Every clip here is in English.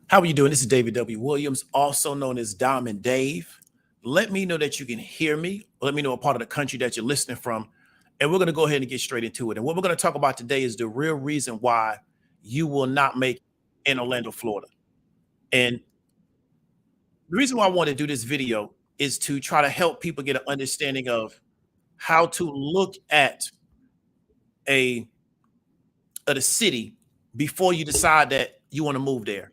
How are you doing? This is David W. Williams, also known as Diamond Dave. Let me know that you can hear me. Let me know what part of the country that you're listening from. And we're going to go ahead and get straight into it. And what we're going to talk about today is the real reason why you will not make it in Orlando, Florida. And the reason why I want to do this video is to try to help people get an understanding of how to look at a at a city before you decide that you want to move there.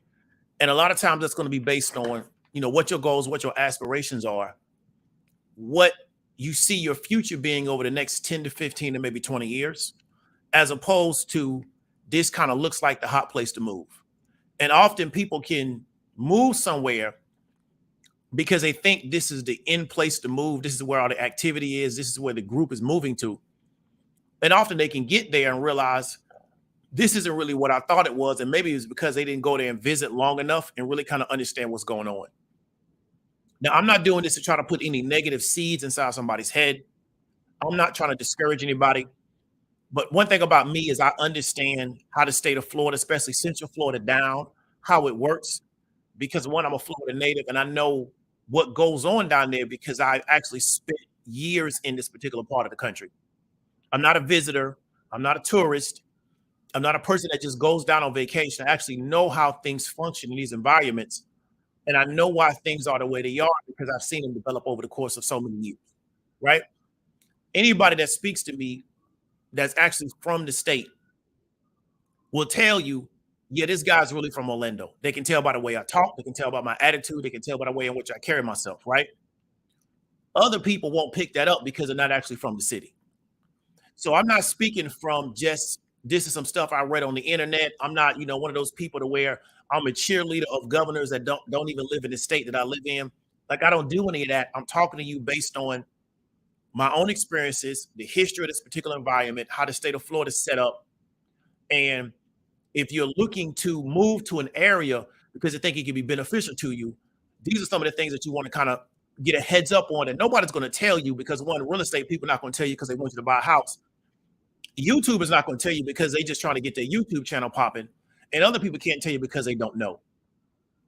And a lot of times that's going to be based on, what your goals, what your aspirations are, what you see your future being over the next 10 to 15 and maybe 20 years, as opposed to this kind of looks like the hot place to move. And often people can move somewhere because they think this is the end place to move. This is where all the activity is. This is where the group is moving to. And often they can get there and realize this isn't really what I thought it was. And maybe it's because they didn't go there and visit long enough and really kind of understand what's going on. Now, I'm not doing this to try to put any negative seeds inside somebody's head. I'm not trying to discourage anybody. But one thing about me is I understand how the state of Florida, especially Central Florida, down, how it works. Because one, I'm a Florida native and I know what goes on down there because I actually spent years in this particular part of the country. I'm not a visitor. I'm not a tourist. I'm not a person that just goes down on vacation. I actually know how things function in these environments. And I know why things are the way they are because I've seen them develop over the course of so many years, right? Anybody that speaks to me that's actually from the state will tell you, yeah, this guy's really from Orlando. They can tell by the way I talk. They can tell by my attitude. They can tell by the way in which I carry myself, right? Other people won't pick that up because they're not actually from the city. So I'm not speaking from just this is some stuff I read on the internet. I'm not, one of those people to where I'm a cheerleader of governors that don't even live in the state that I live in. Like I don't do any of that. I'm talking to you based on my own experiences, the history of this particular environment, how the state of Florida is set up. And if you're looking to move to an area because you think it could be beneficial to you, these are some of the things that you want to kind of get a heads up on. And nobody's going to tell you because one, real estate people are not going to tell you because they want you to buy a house. YouTube is not going to tell you because they just trying to get their YouTube channel popping. And other people can't tell you because they don't know,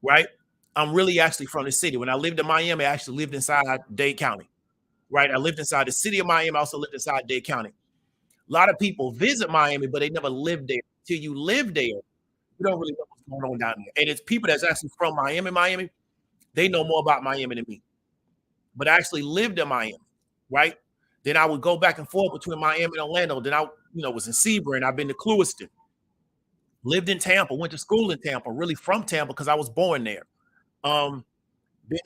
right? I'm really actually from the city. When I lived in Miami, I actually lived inside Dade County, right? I lived inside the city of Miami. I also lived inside Dade County. A lot of people visit Miami, but they never lived there. Till you live there, you don't really know what's going on down there. And it's people that's actually from Miami, they know more about Miami than me. But I actually lived in Miami, right? Then I would go back and forth between Miami and Orlando. Then I, was in Sebring. I've been to Clewiston, lived in Tampa, went to school in Tampa, really from Tampa because I was born there. Been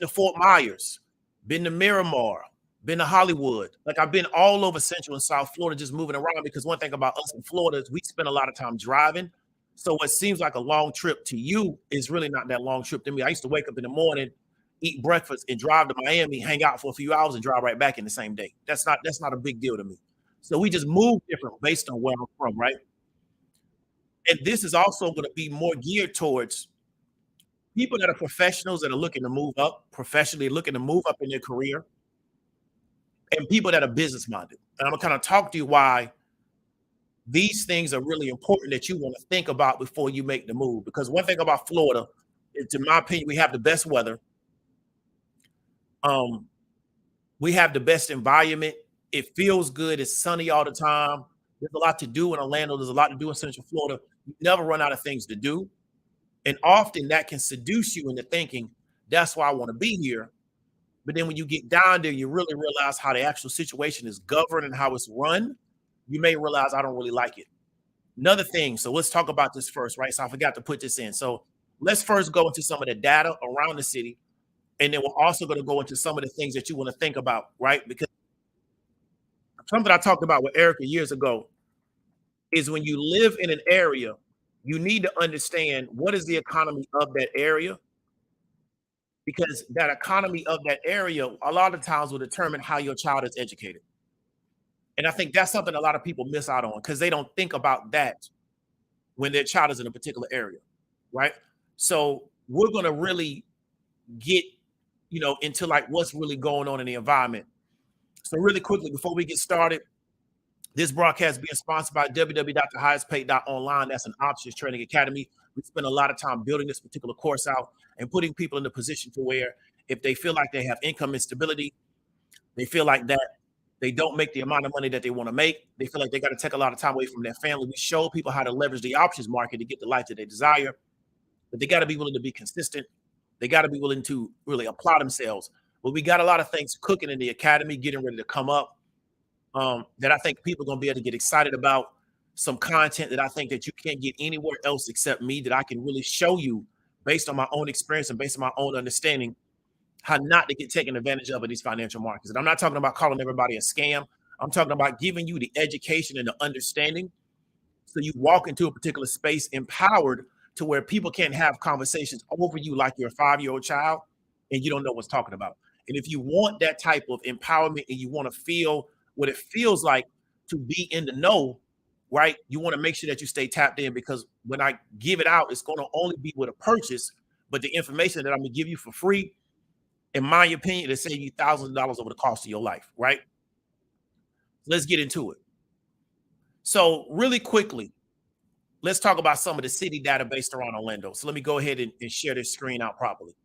to Fort Myers, been to Miramar, been to Hollywood. Like I've been all over Central and South Florida, just moving around because one thing about us in Florida is we spend a lot of time driving. So what seems like a long trip to you is really not that long trip to me. I used to wake up in the morning, eat breakfast, and drive to Miami, hang out for a few hours, and drive right back in the same day. That's not a big deal to me. So we just move different based on where I'm from, right? And this is also going to be more geared towards people that are professionals that are looking to move up professionally, looking to move up in their career, and people that are business minded. And I'm going to kind of talk to you why these things are really important that you want to think about before you make the move. Because one thing about Florida is, in my opinion, we have the best weather. We have the best environment. It feels good. It's sunny all the time. There's a lot to do in Orlando. There's a lot to do in Central Florida. You never run out of things to do. And often that can seduce you into thinking, that's why I want to be here. But then when you get down there, you really realize how the actual situation is governed and how it's run. You may realize I don't really like it. Another thing, so let's talk about this first, right? So I forgot to put this in. So let's first go into some of the data around the city. And then we're also going to go into some of the things that you want to think about, right? Because something I talked about with Erica years ago is when you live in an area, you need to understand what is the economy of that area, because that economy of that area a lot of times will determine how your child is educated. And I think that's something a lot of people miss out on because they don't think about that when their child is in a particular area, right? So we're going to really get, into like what's really going on in the environment. So really quickly, before we get started, This broadcast being sponsored by www.thehighestpaid.online. That's an options training academy. We spend a lot of time building this particular course out and putting people in the position to where if they feel like they have income instability, they feel like that they don't make the amount of money that they want to make, they feel like they got to take a lot of time away from their family. We show people how to leverage the options market to get the life that they desire, but they got to be willing to be consistent. They got to be willing to really apply themselves. But we got a lot of things cooking in the academy, getting ready to come up, that I think people are going to be able to get excited about. Some content that I think that you can't get anywhere else except me, that I can really show you based on my own experience and based on my own understanding how not to get taken advantage of in these financial markets. And I'm not talking about calling everybody a scam. I'm talking about giving you the education and the understanding so you walk into a particular space empowered to where people can't have conversations over you like you're a 5-year-old child and you don't know what's talking about. And if you want that type of empowerment and you want to feel what it feels like to be in the know, right? You want to make sure that you stay tapped in, because when I give it out, it's going to only be with a purchase. But the information that I'm going to give you for free, in my opinion, it'll save you thousands of dollars over the cost of your life, right? Let's get into it. So really quickly, let's talk about some of the city data based around Orlando. So let me go ahead and share this screen out properly.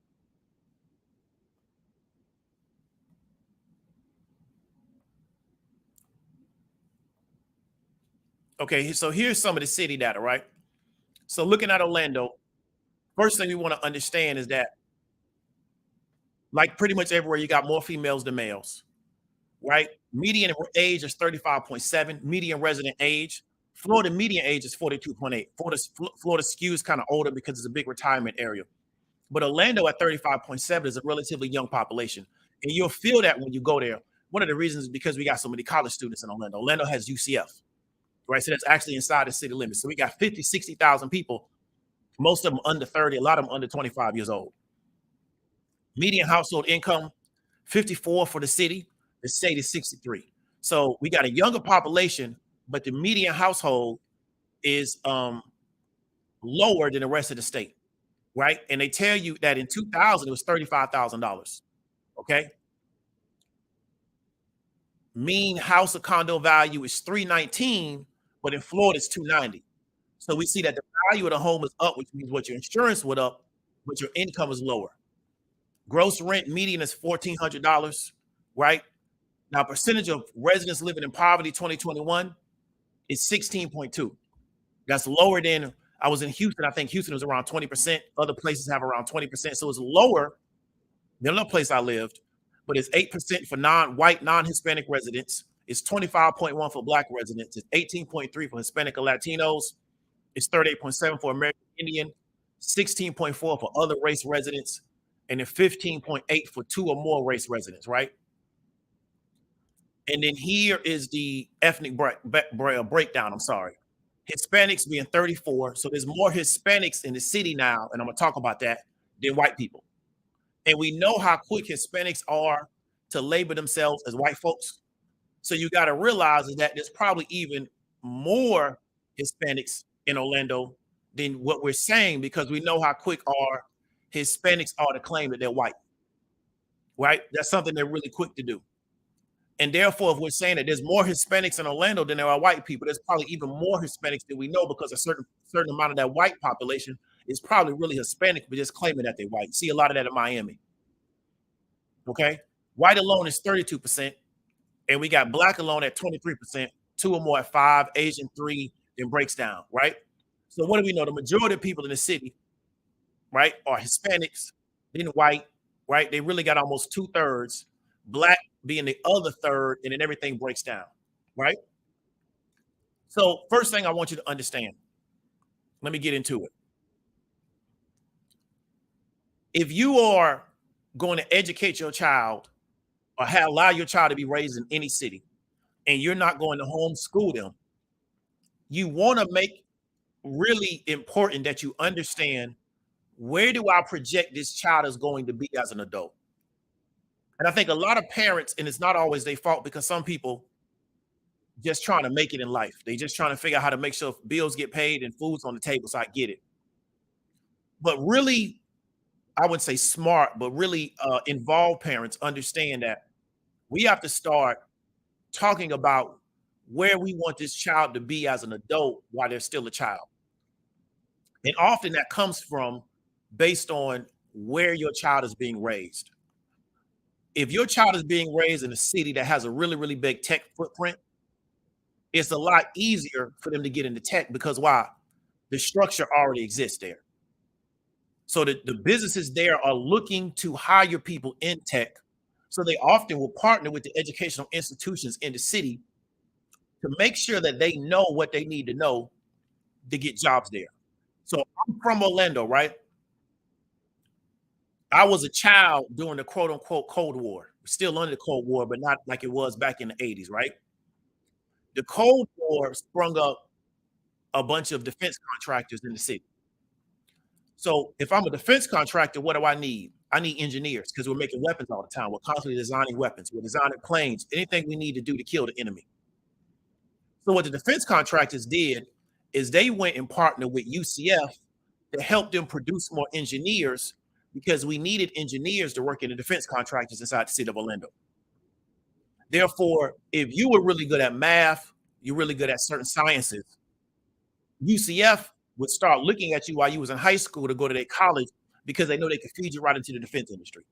Okay, so here's some of the city data, right? So looking at Orlando, first thing we want to understand is that, like pretty much everywhere, you got more females than males, right? Median age is 35.7, median resident age. Florida median age is 42.8. Florida skews kind of older because it's a big retirement area. But Orlando at 35.7 is a relatively young population. And you'll feel that when you go there. One of the reasons is because we got so many college students in Orlando. Orlando has UCF, right? So that's actually inside the city limits. So we got 50, 60,000 people, most of them under 30, a lot of them under 25 years old. Median household income, 54 for the city. The state is 63. So we got a younger population, but the median household is lower than the rest of the state, right? And they tell you that in 2000, it was $35,000, okay? Mean house or condo value is 319, but in Florida, it's 290. So we see that the value of the home is up, which means what your insurance would up, but your income is lower. Gross rent median is $1,400, right? Now, percentage of residents living in poverty 2021 is 16.2. That's lower than, I was in Houston. I think Houston was around 20%. Other places have around 20%. So it's lower than another place I lived, but it's 8% for non-white, non-Hispanic residents. It's 25.1 for Black residents. It's 18.3 for Hispanic and Latinos. It's 38.7 for American Indian, 16.4 for other race residents, and then 15.8 for 2 or more race residents, right? And then here is the ethnic breakdown. I'm sorry. Hispanics being 34. So there's more Hispanics in the city now, and I'm going to talk about that, than white people. And we know how quick Hispanics are to label themselves as white folks. So you got to realize is that there's probably even more Hispanics in Orlando than what we're saying, because we know how quick our Hispanics are to claim that they're white, right? That's something they're really quick to do. And therefore, if we're saying that there's more Hispanics in Orlando than there are white people, there's probably even more Hispanics than we know, because a certain amount of that white population is probably really Hispanic, but just claiming that they're white. See a lot of that in Miami. Okay. White alone is 32%. And we got Black alone at 23%, 2 or more at 5, Asian 3, then breaks down, right? So what do we know? The majority of people in the city, right, are Hispanics, then white, right? They really got almost 2/3, Black being the other third, and then everything breaks down, right? So first thing I want you to understand, let me get into it. If you are going to educate your child or allow your child to be raised in any city, and you're not going to homeschool them, you want to make really important that you understand, where do I project this child is going to be as an adult? And I think a lot of parents, and it's not always their fault, because some people just trying to make it in life. They just trying to figure out how to make sure bills get paid and food's on the table. So I get it. But really, I wouldn't say smart, but really involved parents understand that we have to start talking about where we want this child to be as an adult while they're still a child. And often that comes from based on where your child is being raised. If your child is being raised in a city that has a really, really big tech footprint, it's a lot easier for them to get into tech because why? The structure already exists there. So the businesses there are looking to hire people in tech. So they often will partner with the educational institutions in the city to make sure that they know what they need to know to get jobs there. So I'm from Orlando, right? I was a child during the quote unquote Cold War. Still under the Cold War, but not like it was back in the 80s, right? The Cold War sprung up a bunch of defense contractors in the city. So if I'm a defense contractor, what do I need? I need engineers because we're making weapons all the time. We're constantly designing weapons. We're designing planes, anything we need to do to kill the enemy. So what the defense contractors did is they went and partnered with UCF to help them produce more engineers because we needed engineers to work in the defense contractors inside the city of Orlando. Therefore, if you were really good at math, you're really good at certain sciences, UCF would start looking at you while you was in high school to go to their college because they know they could feed you right into the defense industry.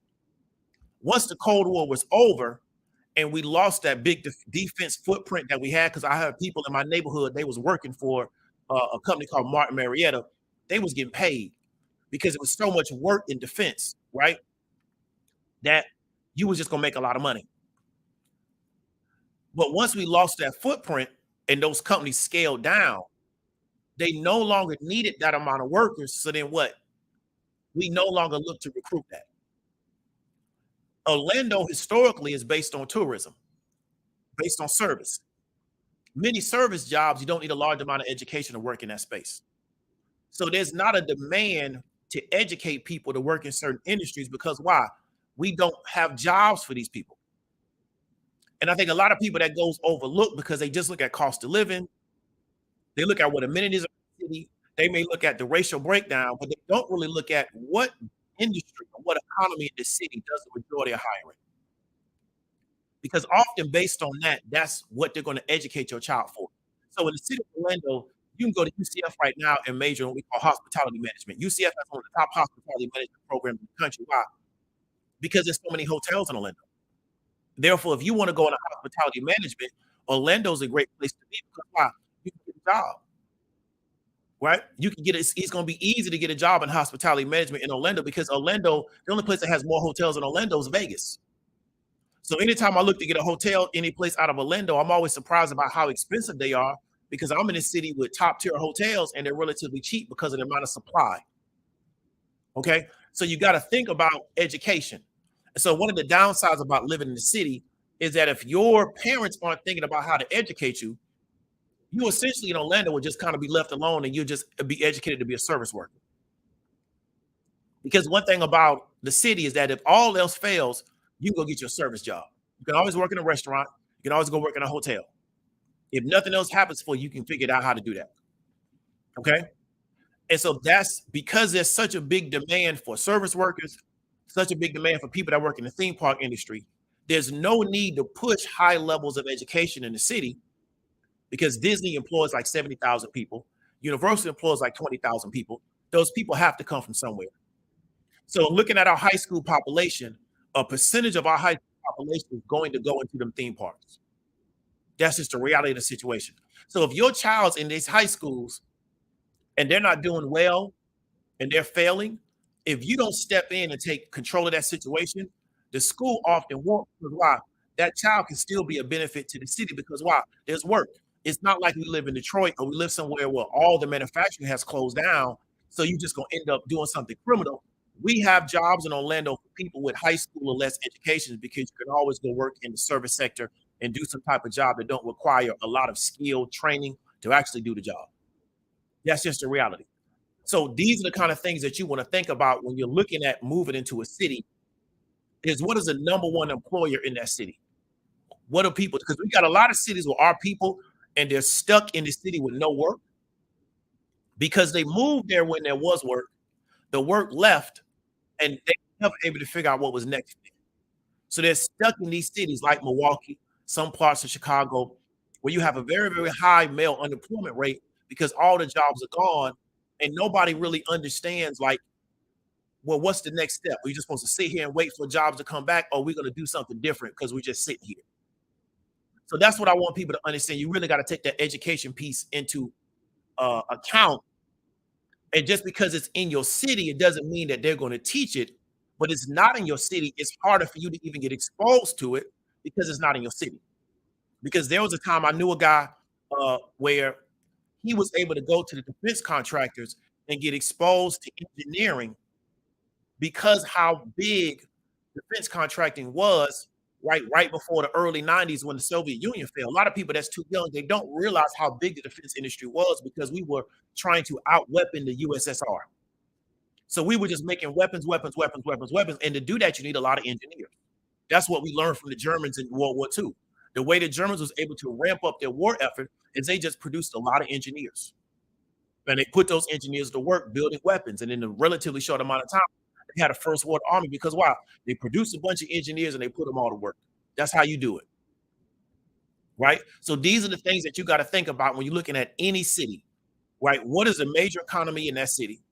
Once the Cold War was over and we lost that big defense footprint that we had, because I had people in my neighborhood, they was working for a company called Martin Marietta. They was getting paid because it was so much work in defense, right? That you was just gonna make a lot of money. But once we lost that footprint and those companies scaled down, they no longer needed that amount of workers. So then what? We no longer look to recruit that. Orlando historically is based on tourism, based on service. Many service jobs, you don't need a large amount of education to work in that space. So there's not a demand to educate people to work in certain industries because why? We don't have jobs for these people. And I think a lot of people that goes overlooked because they just look at cost of living, they look at what amenities are in the city, they may look at the racial breakdown, but they don't really look at what industry or what economy in the city does the majority of hiring. Because often based on that, that's what they're going to educate your child for. So in the city of Orlando, you can go to UCF right now and major in what we call hospitality management. UCF has one of the top hospitality management programs in the country. Why? Because there's so many hotels in Orlando. Therefore, if you want to go into hospitality management, Orlando's a great place to be because why? You can get a job, right? You can get it. It's going to be easy to get a job in hospitality management in Orlando because Orlando, the only place that has more hotels in Orlando is Vegas. So anytime I look to get a hotel any place out of Orlando, I'm always surprised about how expensive they are because I'm in a city with top tier hotels and they're relatively cheap because of the amount of supply. Okay. So you got to think about education. So one of the downsides about living in the city is that if your parents aren't thinking about how to educate you, you essentially in Orlando would just kind of be left alone and you just be educated to be a service worker. Because one thing about the city is that if all else fails, you can go get your service job. You can always work in a restaurant. You can always go work in a hotel. If nothing else happens for you, you can figure out how to do that. Okay. And so that's because there's such a big demand for service workers, such a big demand for people that work in the theme park industry. There's no need to push high levels of education in the city because Disney employs like 70,000 people. Universal employs like 20,000 people. Those people have to come from somewhere. So looking at our high school population, a percentage of our high school population is going to go into them theme parks. That's just the reality of the situation. So if your child's in these high schools and they're not doing well and they're failing, if you don't step in and take control of that situation, the school often won't. Because why? That child can still be a benefit to the city because why? There's work. It's not like we live in Detroit or we live somewhere where all the manufacturing has closed down. So you're just going to end up doing something criminal. We have jobs in Orlando for people with high school or less education because you can always go work in the service sector and do some type of job that don't require a lot of skill training to actually do the job. That's just the reality. So these are the kind of things that you want to think about when you're looking at moving into a city is what is the number one employer in that city? What are people? Because we got a lot of cities where our people and they're stuck in the city with no work because they moved there when there was work. The work left and they were never able to figure out what was next. So they're stuck in these cities like Milwaukee, some parts of Chicago, where you have a very, very high male unemployment rate because all the jobs are gone and nobody really understands, like, well, what's the next step? Are you just supposed to sit here and wait for jobs to come back, or are we going to do something different because we're just sitting here? So that's what I want people to understand. You really got to take that education piece into account. And just because it's in your city, it doesn't mean that they're going to teach it. But it's not in your city. It's harder for you to even get exposed to it because it's not in your city. Because there was a time I knew a guy where he was able to go to the defense contractors and get exposed to engineering because how big defense contracting was right before the early 90s when the Soviet Union fell. A lot of people that's too young, they don't realize how big the defense industry was because we were trying to out-weapon the USSR. So we were just making weapons, weapons, weapons, weapons, weapons. And to do that, you need a lot of engineers. That's what we learned from the Germans in World War II. The way the Germans was able to ramp up their war effort is they just produced a lot of engineers. And they put those engineers to work building weapons. And in a relatively short amount of time, they had a first world army because why? They produced a bunch of engineers and they put them all to work. That's how you do it. Right? So these are the things that you got to think about when you're looking at any city, right? What is the major economy in that city?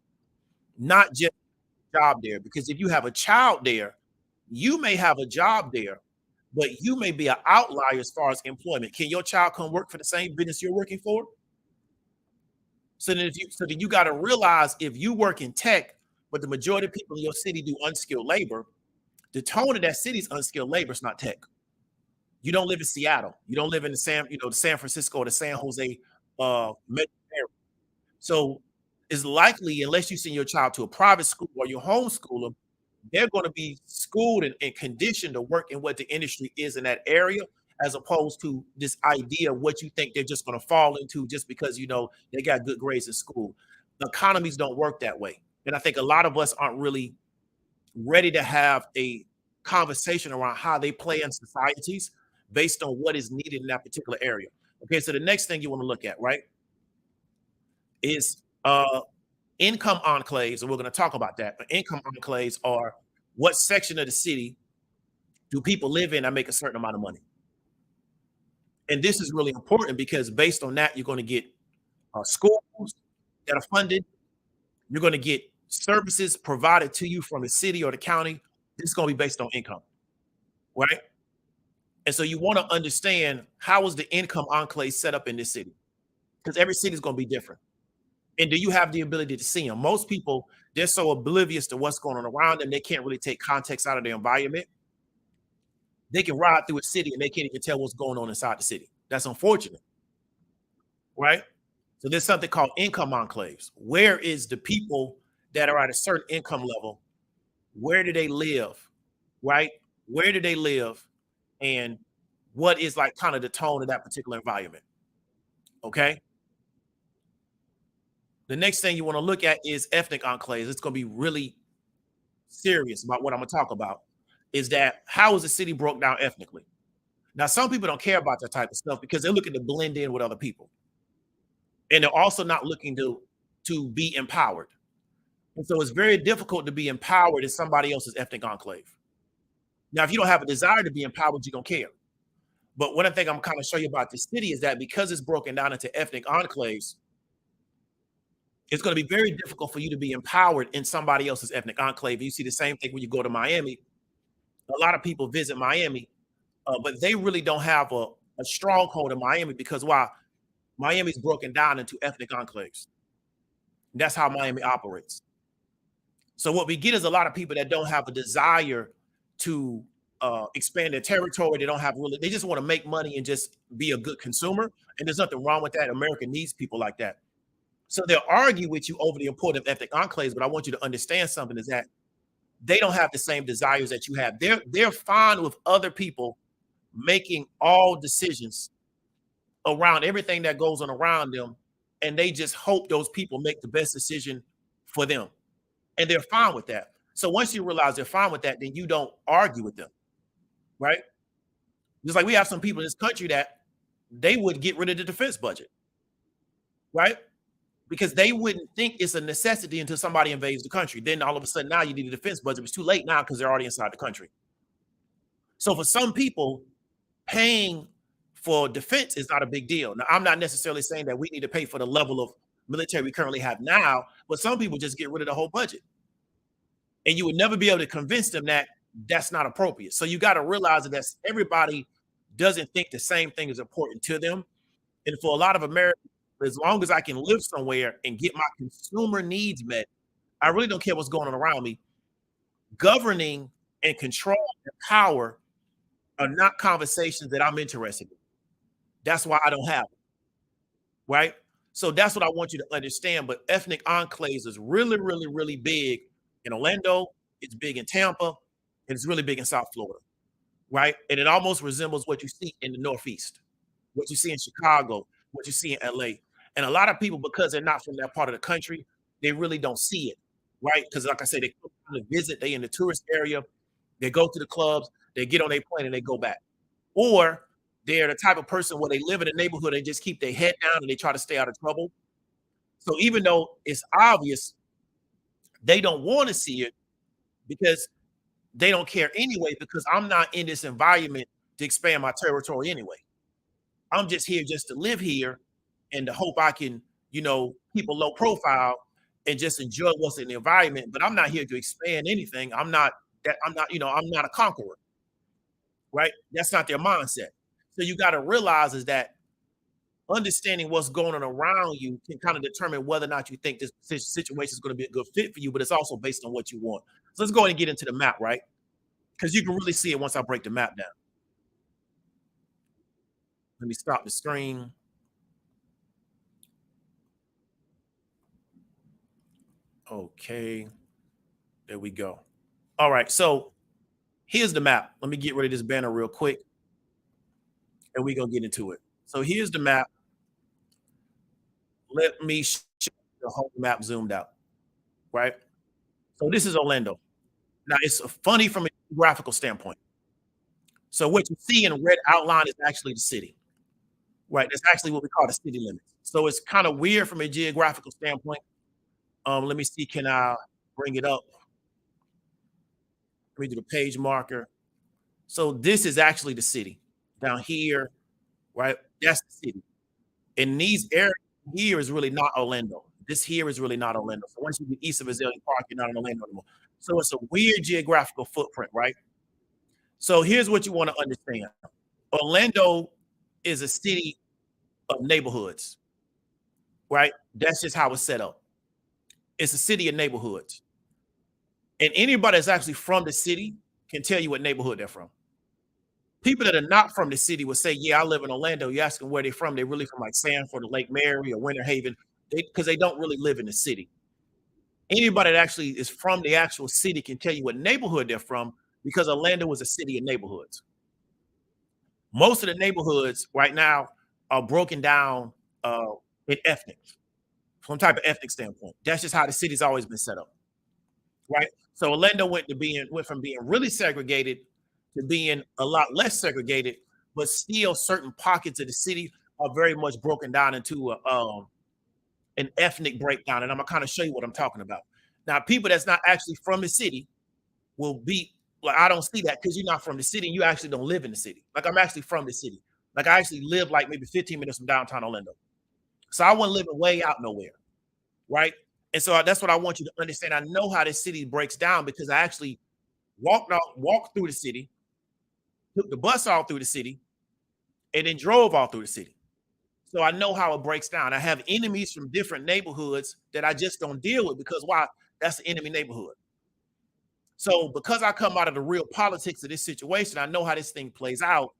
Not just a job there. Because if you have a child there, you may have a job there, but you may be an outlier as far as employment. Can your child come work for the same business you're working for? So then you got to realize if you work in tech, but the majority of people in your city do unskilled labor, the tone of that city's unskilled labor is not tech. You don't live in Seattle. You don't live in the San Francisco or the San Jose metro area. So it's likely, unless you send your child to a private school or you homeschool them, they're going to be schooled and conditioned to work in what the industry is in that area, as opposed to this idea of what you think they're just going to fall into just because they got good grades in school. The economies don't work that way. And I think a lot of us aren't really ready to have a conversation around how they play in societies based on what is needed in that particular area. Okay, so the next thing you want to look at, right, is income enclaves, and we're going to talk about that. But income enclaves are what section of the city do people live in that make a certain amount of money. And this is really important because based on that, you're going to get schools that are funded. You're going to get services provided to you from the city or the county. This is going to be based on income, right? And so you want to understand, how is the income enclave set up in this city? Because every city is going to be different. And do you have the ability to see them? Most people, they're so oblivious to what's going on around them, they can't really take context out of their environment. They can ride through a city and they can't even tell what's going on inside the city. That's unfortunate, right? So there's something called income enclaves. Where is the people that are at a certain income level? Where do they live, right? Where do they live? And what is like kind of the tone of that particular environment? Okay. The next thing you want to look at is ethnic enclaves. It's going to be really serious about what I'm going to talk about. Is that how is the city broke down ethnically? Now, some people don't care about that type of stuff because they're looking to blend in with other people. And they're also not looking to be empowered. And so it's very difficult to be empowered in somebody else's ethnic enclave. Now, if you don't have a desire to be empowered, you don't care. But one thing I'm kind of show you about this city is that because it's broken down into ethnic enclaves, it's going to be very difficult for you to be empowered in somebody else's ethnic enclave. You see the same thing when you go to Miami. A lot of people visit Miami, but they really don't have a stronghold in Miami because why? Miami's broken down into ethnic enclaves. That's how Miami operates. So what we get is a lot of people that don't have a desire to expand their territory. They don't have really, they just want to make money and just be a good consumer. And there's nothing wrong with that. America needs people like that. So they'll argue with you over the importance of ethnic enclaves, but I want you to understand something is that they don't have the same desires that you have. They're fine with other people making all decisions around everything that goes on around them, and they just hope those people make the best decision for them. And they're fine with that. So once you realize they're fine with that, then you don't argue with them, right? Just like we have some people in this country that they would get rid of the defense budget, right? Because they wouldn't think it's a necessity until somebody invades the country. Then all of a sudden now you need a defense budget. It's too late now because they're already inside the country. So for some people, paying for defense is not a big deal. Now, I'm not necessarily saying that we need to pay for the level of military we currently have now, but some people just get rid of the whole budget. And you would never be able to convince them that that's not appropriate. So you got to realize that everybody doesn't think the same thing is important to them. And for a lot of Americans, as long as I can live somewhere and get my consumer needs met, I really don't care what's going on around me. Governing and control and power are not conversations that I'm interested in. That's why I don't have them, right? So that's what I want you to understand. But ethnic enclaves is really, really, really big in Orlando. It's big in Tampa, and it's really big in South Florida, right? And it almost resembles what you see in the Northeast, what you see in Chicago, what you see in LA. And a lot of people, because they're not from that part of the country, they really don't see it, right? Because like I said, they come to visit, they in the tourist area, they go to the clubs, they get on their plane and they go back. Or they're the type of person where they live in a neighborhood, they just keep their head down and they try to stay out of trouble. So even though it's obvious, they don't want to see it because they don't care anyway, because I'm not in this environment to expand my territory anyway. I'm just here just to live here and to hope I can, keep a low profile and just enjoy what's in the environment. But I'm not here to expand anything. I'm not a conqueror, right? That's not their mindset. So you got to realize is that understanding what's going on around you can kind of determine whether or not you think this situation is going to be a good fit for you, but it's also based on what you want. So let's go ahead and get into the map, right? Because you can really see it once I break the map down. Let me stop the screen. Okay, there we go. All right, so here's the map. Let me get rid of this banner real quick, and we're going to get into it. So here's the map. Let me show the whole map zoomed out, right? So this is Orlando. Now, it's funny from a geographical standpoint. So what you see in red outline is actually the city, right? That's actually what we call the city limits. So it's kind of weird from a geographical standpoint. Let me see, can I bring it up? Let me do the page marker. So this is actually the city down here, right? That's the city. And these areas here is really not Orlando. This here is really not Orlando. So once you get east of Azalea Park, you're not in Orlando anymore. So it's a weird geographical footprint, right? So here's what you want to understand. Orlando is a city of neighborhoods, right? That's just how it's set up. It's a city of neighborhoods. And anybody that's actually from the city can tell you what neighborhood they're from. People that are not from the city will say, yeah, I live in Orlando. You ask them where they're from. They're really from like Sanford or Lake Mary or Winter Haven, because they don't really live in the city. Anybody that actually is from the actual city can tell you what neighborhood they're from, because Orlando is a city of neighborhoods. Most of the neighborhoods right now are broken down in ethnics, from type of ethnic standpoint. That's just how the city's always been set up, right? So Orlando went from being really segregated to being a lot less segregated, but still certain pockets of the city are very much broken down into an ethnic breakdown. And I'm gonna kind of show you what I'm talking about. Now, people that's not actually from the city will be like, I don't see that because you're not from the city. You actually don't live in the city. Like I'm actually from the city. Like I actually live like maybe 15 minutes from downtown Orlando. So I wasn't living way out nowhere, right? And so that's what I want you to understand. I know how this city breaks down because I actually walked through the city, took the bus all through the city, and then drove all through the city. So I know how it breaks down. I have enemies from different neighborhoods that I just don't deal with because why? That's the enemy neighborhood. So because I come out of the real politics of this situation, I know how this thing plays out.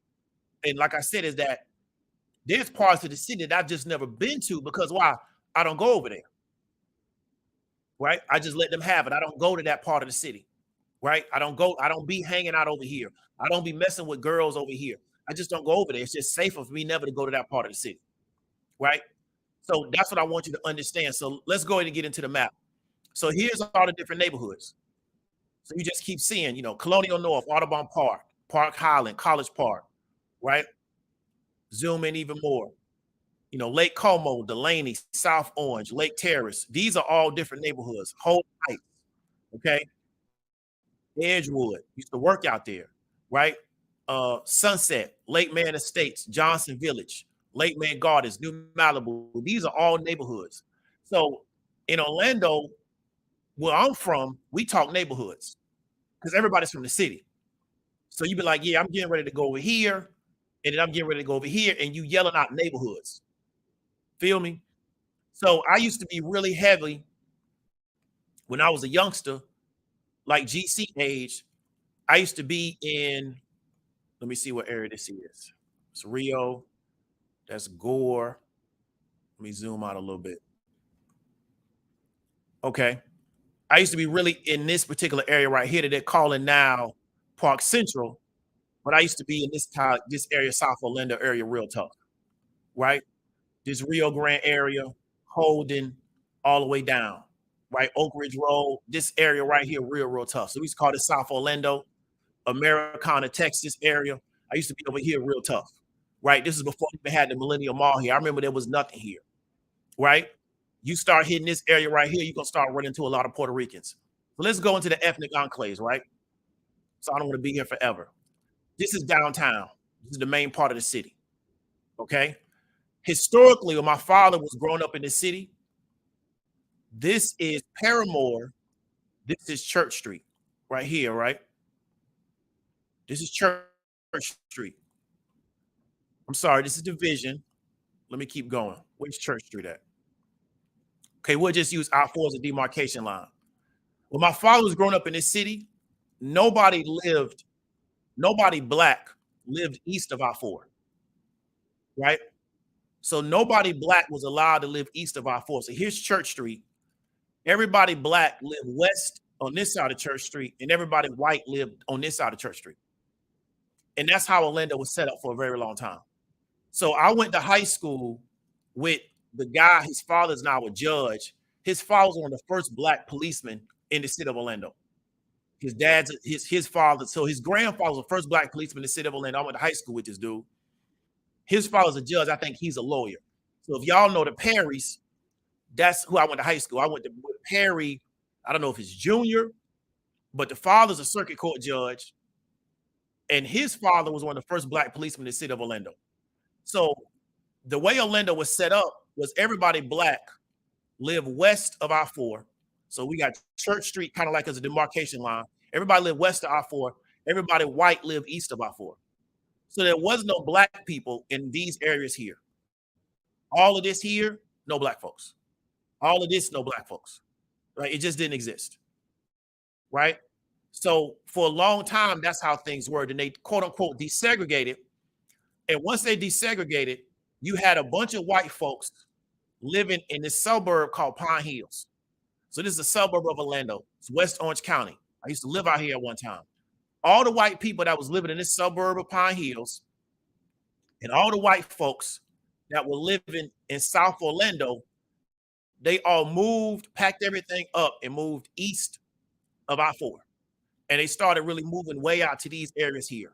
And like I said, is that there's parts of the city that I've just never been to because why? I don't go over there. Right? I just let them have it. I don't go to that part of the city. Right? I don't be hanging out over here. I don't be messing with girls over here. I just don't go over there. It's just safer for me never to go to that part of the city. Right? So that's what I want you to understand. So let's go ahead and get into the map. So here's all the different neighborhoods. So you just keep seeing, Colonial North, Audubon Park, Park Highland, College Park, right? Zoom in even more. Lake Como, Delaney, South Orange, Lake Terrace. These are all different neighborhoods. Whole Heights, okay? Edgewood. Used to work out there, right? Sunset, Lake Man Estates, Johnson Village, Lake Man Gardens, New Malibu. These are all neighborhoods. So in Orlando, where I'm from, we talk neighborhoods because everybody's from the city. So you be like, yeah, I'm getting ready to go over here, and then I'm getting ready to go over here, and you yelling out neighborhoods. Feel me? So I used to be really heavy when I was a youngster, like GC age. I used to be in, let me see what area this is. It's Rio, that's Gore. Let me zoom out a little bit. Okay. I used to be really in this particular area right here that they're calling now Park Central, but I used to be in this area, South Orlando area, real tough, right? This Rio Grande area, Holden, all the way down, right? Oak Ridge Road, this area right here, real tough. So we used to call this South Orlando, Americana, Texas area. I used to be over here real tough, right? This is before we even had the Millennium Mall here. I remember there was nothing here, right? You start hitting this area right here, you're gonna start running into a lot of Puerto Ricans. So let's go into the ethnic enclaves, right? So I don't want to be here forever. This is downtown. This is the main part of the city. Okay. Historically, when my father was growing up in the city, this is Paramore. This is Church Street right here, right? This is Church Street. I'm sorry, this is Division. Let me keep going. Where's Church Street at? Okay, we'll just use I-4 as a demarcation line. When my father was growing up in this city, nobody black lived east of I-4, right? So nobody black was allowed to live east of I-4. So here's Church Street. Everybody black lived west on this side of Church Street, and everybody white lived on this side of Church Street. And that's how Orlando was set up for a very long time. So I went to high school with the guy, his father's now a judge. His father was one of the first black policemen in the city of Orlando. His dad's his father, so his grandfather was the first black policeman in the city of Orlando. I went to high school with this dude. His father's a judge. I think he's a lawyer. So if y'all know the Perrys, that's who I went to high school. I went to Perry. I don't know if it's junior, but the father's a circuit court judge. And his father was one of the first black policemen in the city of Orlando. So the way Orlando was set up was everybody black lived west of I-4. So we got Church Street kind of like as a demarcation line. Everybody lived west of I-4. Everybody white lived east of I-4. So there was no black people in these areas here. All of this here, no black folks. All of this, no black folks. Right? It just didn't exist. Right? So for a long time, that's how things were. And they quote unquote desegregated. And once they desegregated, you had a bunch of white folks living in this suburb called Pine Hills. So this is a suburb of Orlando. It's West Orange County. I used to live out here at one time. All the white people that was living in this suburb of Pine Hills and all the white folks that were living in South Orlando, they all moved, packed everything up and moved east of I-4. And they started really moving way out to these areas here.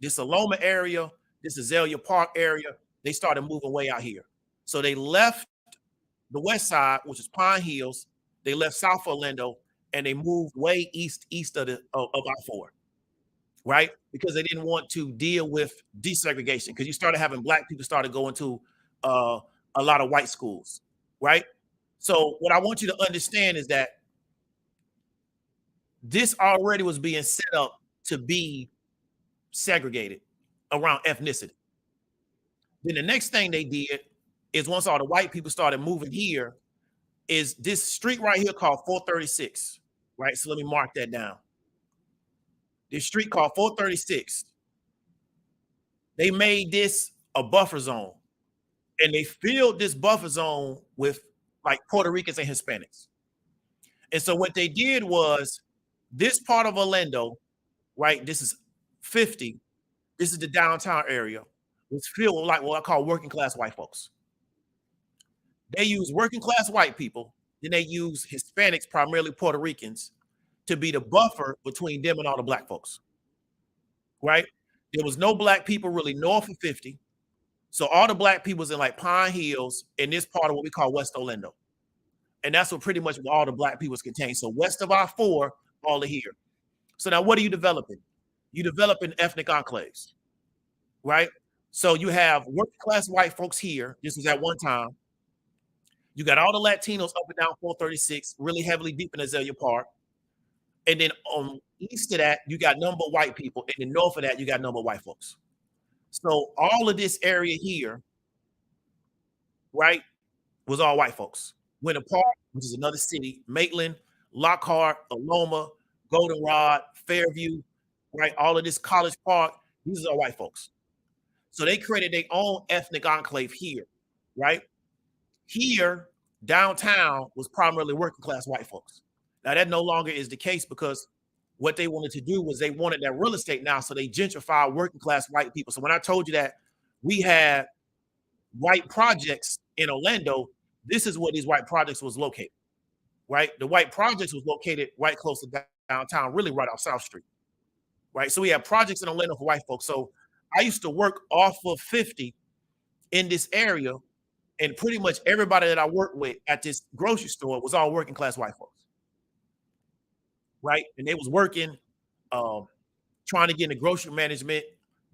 This Aloma area, this Azalea Park area, they started moving way out here. So they left the west side, which is Pine Hills. They left South Orlando and they moved way east of I-4, right? Because they didn't want to deal with desegregation because you started having black people started going to a lot of white schools, right? So what I want you to understand is that this already was being set up to be segregated around ethnicity. Then the next thing they did is once all the white people started moving here, is this street right here called 436, right? So let me mark that down. This street called 436, they made this a buffer zone. And they filled this buffer zone with like Puerto Ricans and Hispanics. And so what they did was this part of Orlando, right? This is 50. This is the downtown area. Was filled with like what I call working class white folks. They use working class white people, then they use Hispanics, primarily Puerto Ricans, to be the buffer between them and all the black folks, right? There was no black people really north of 50. So all the black people was in like Pine Hills in this part of what we call West Orlando. And that's what pretty much all the black people was contained. So west of I-4, all of here. So now what are you developing? You develop in ethnic enclaves, right? So you have working class white folks here. This was at one time. You got all the Latinos up and down 436, really heavily deep in Azalea Park. And then on east of that, you got number of white people. And then north of that, you got number of white folks. So all of this area here, right, was all white folks. Winter Park, which is another city, Maitland, Lockhart, Aloma, Goldenrod, Fairview, right? All of this College Park, these are all white folks. So they created their own ethnic enclave here, right? Here, downtown was primarily working class white folks. Now that no longer is the case because what they wanted to do was they wanted that real estate now, so they gentrified working class white people. So when I told you that we had white projects in Orlando, this is where these white projects was located, right? The white projects was located right close to downtown, really right off South Street, right? So we have projects in Orlando for white folks. So I used to work off of 50 in this area, and pretty much everybody that I worked with at this grocery store was all working class white folks, right? And they was working, trying to get into grocery management,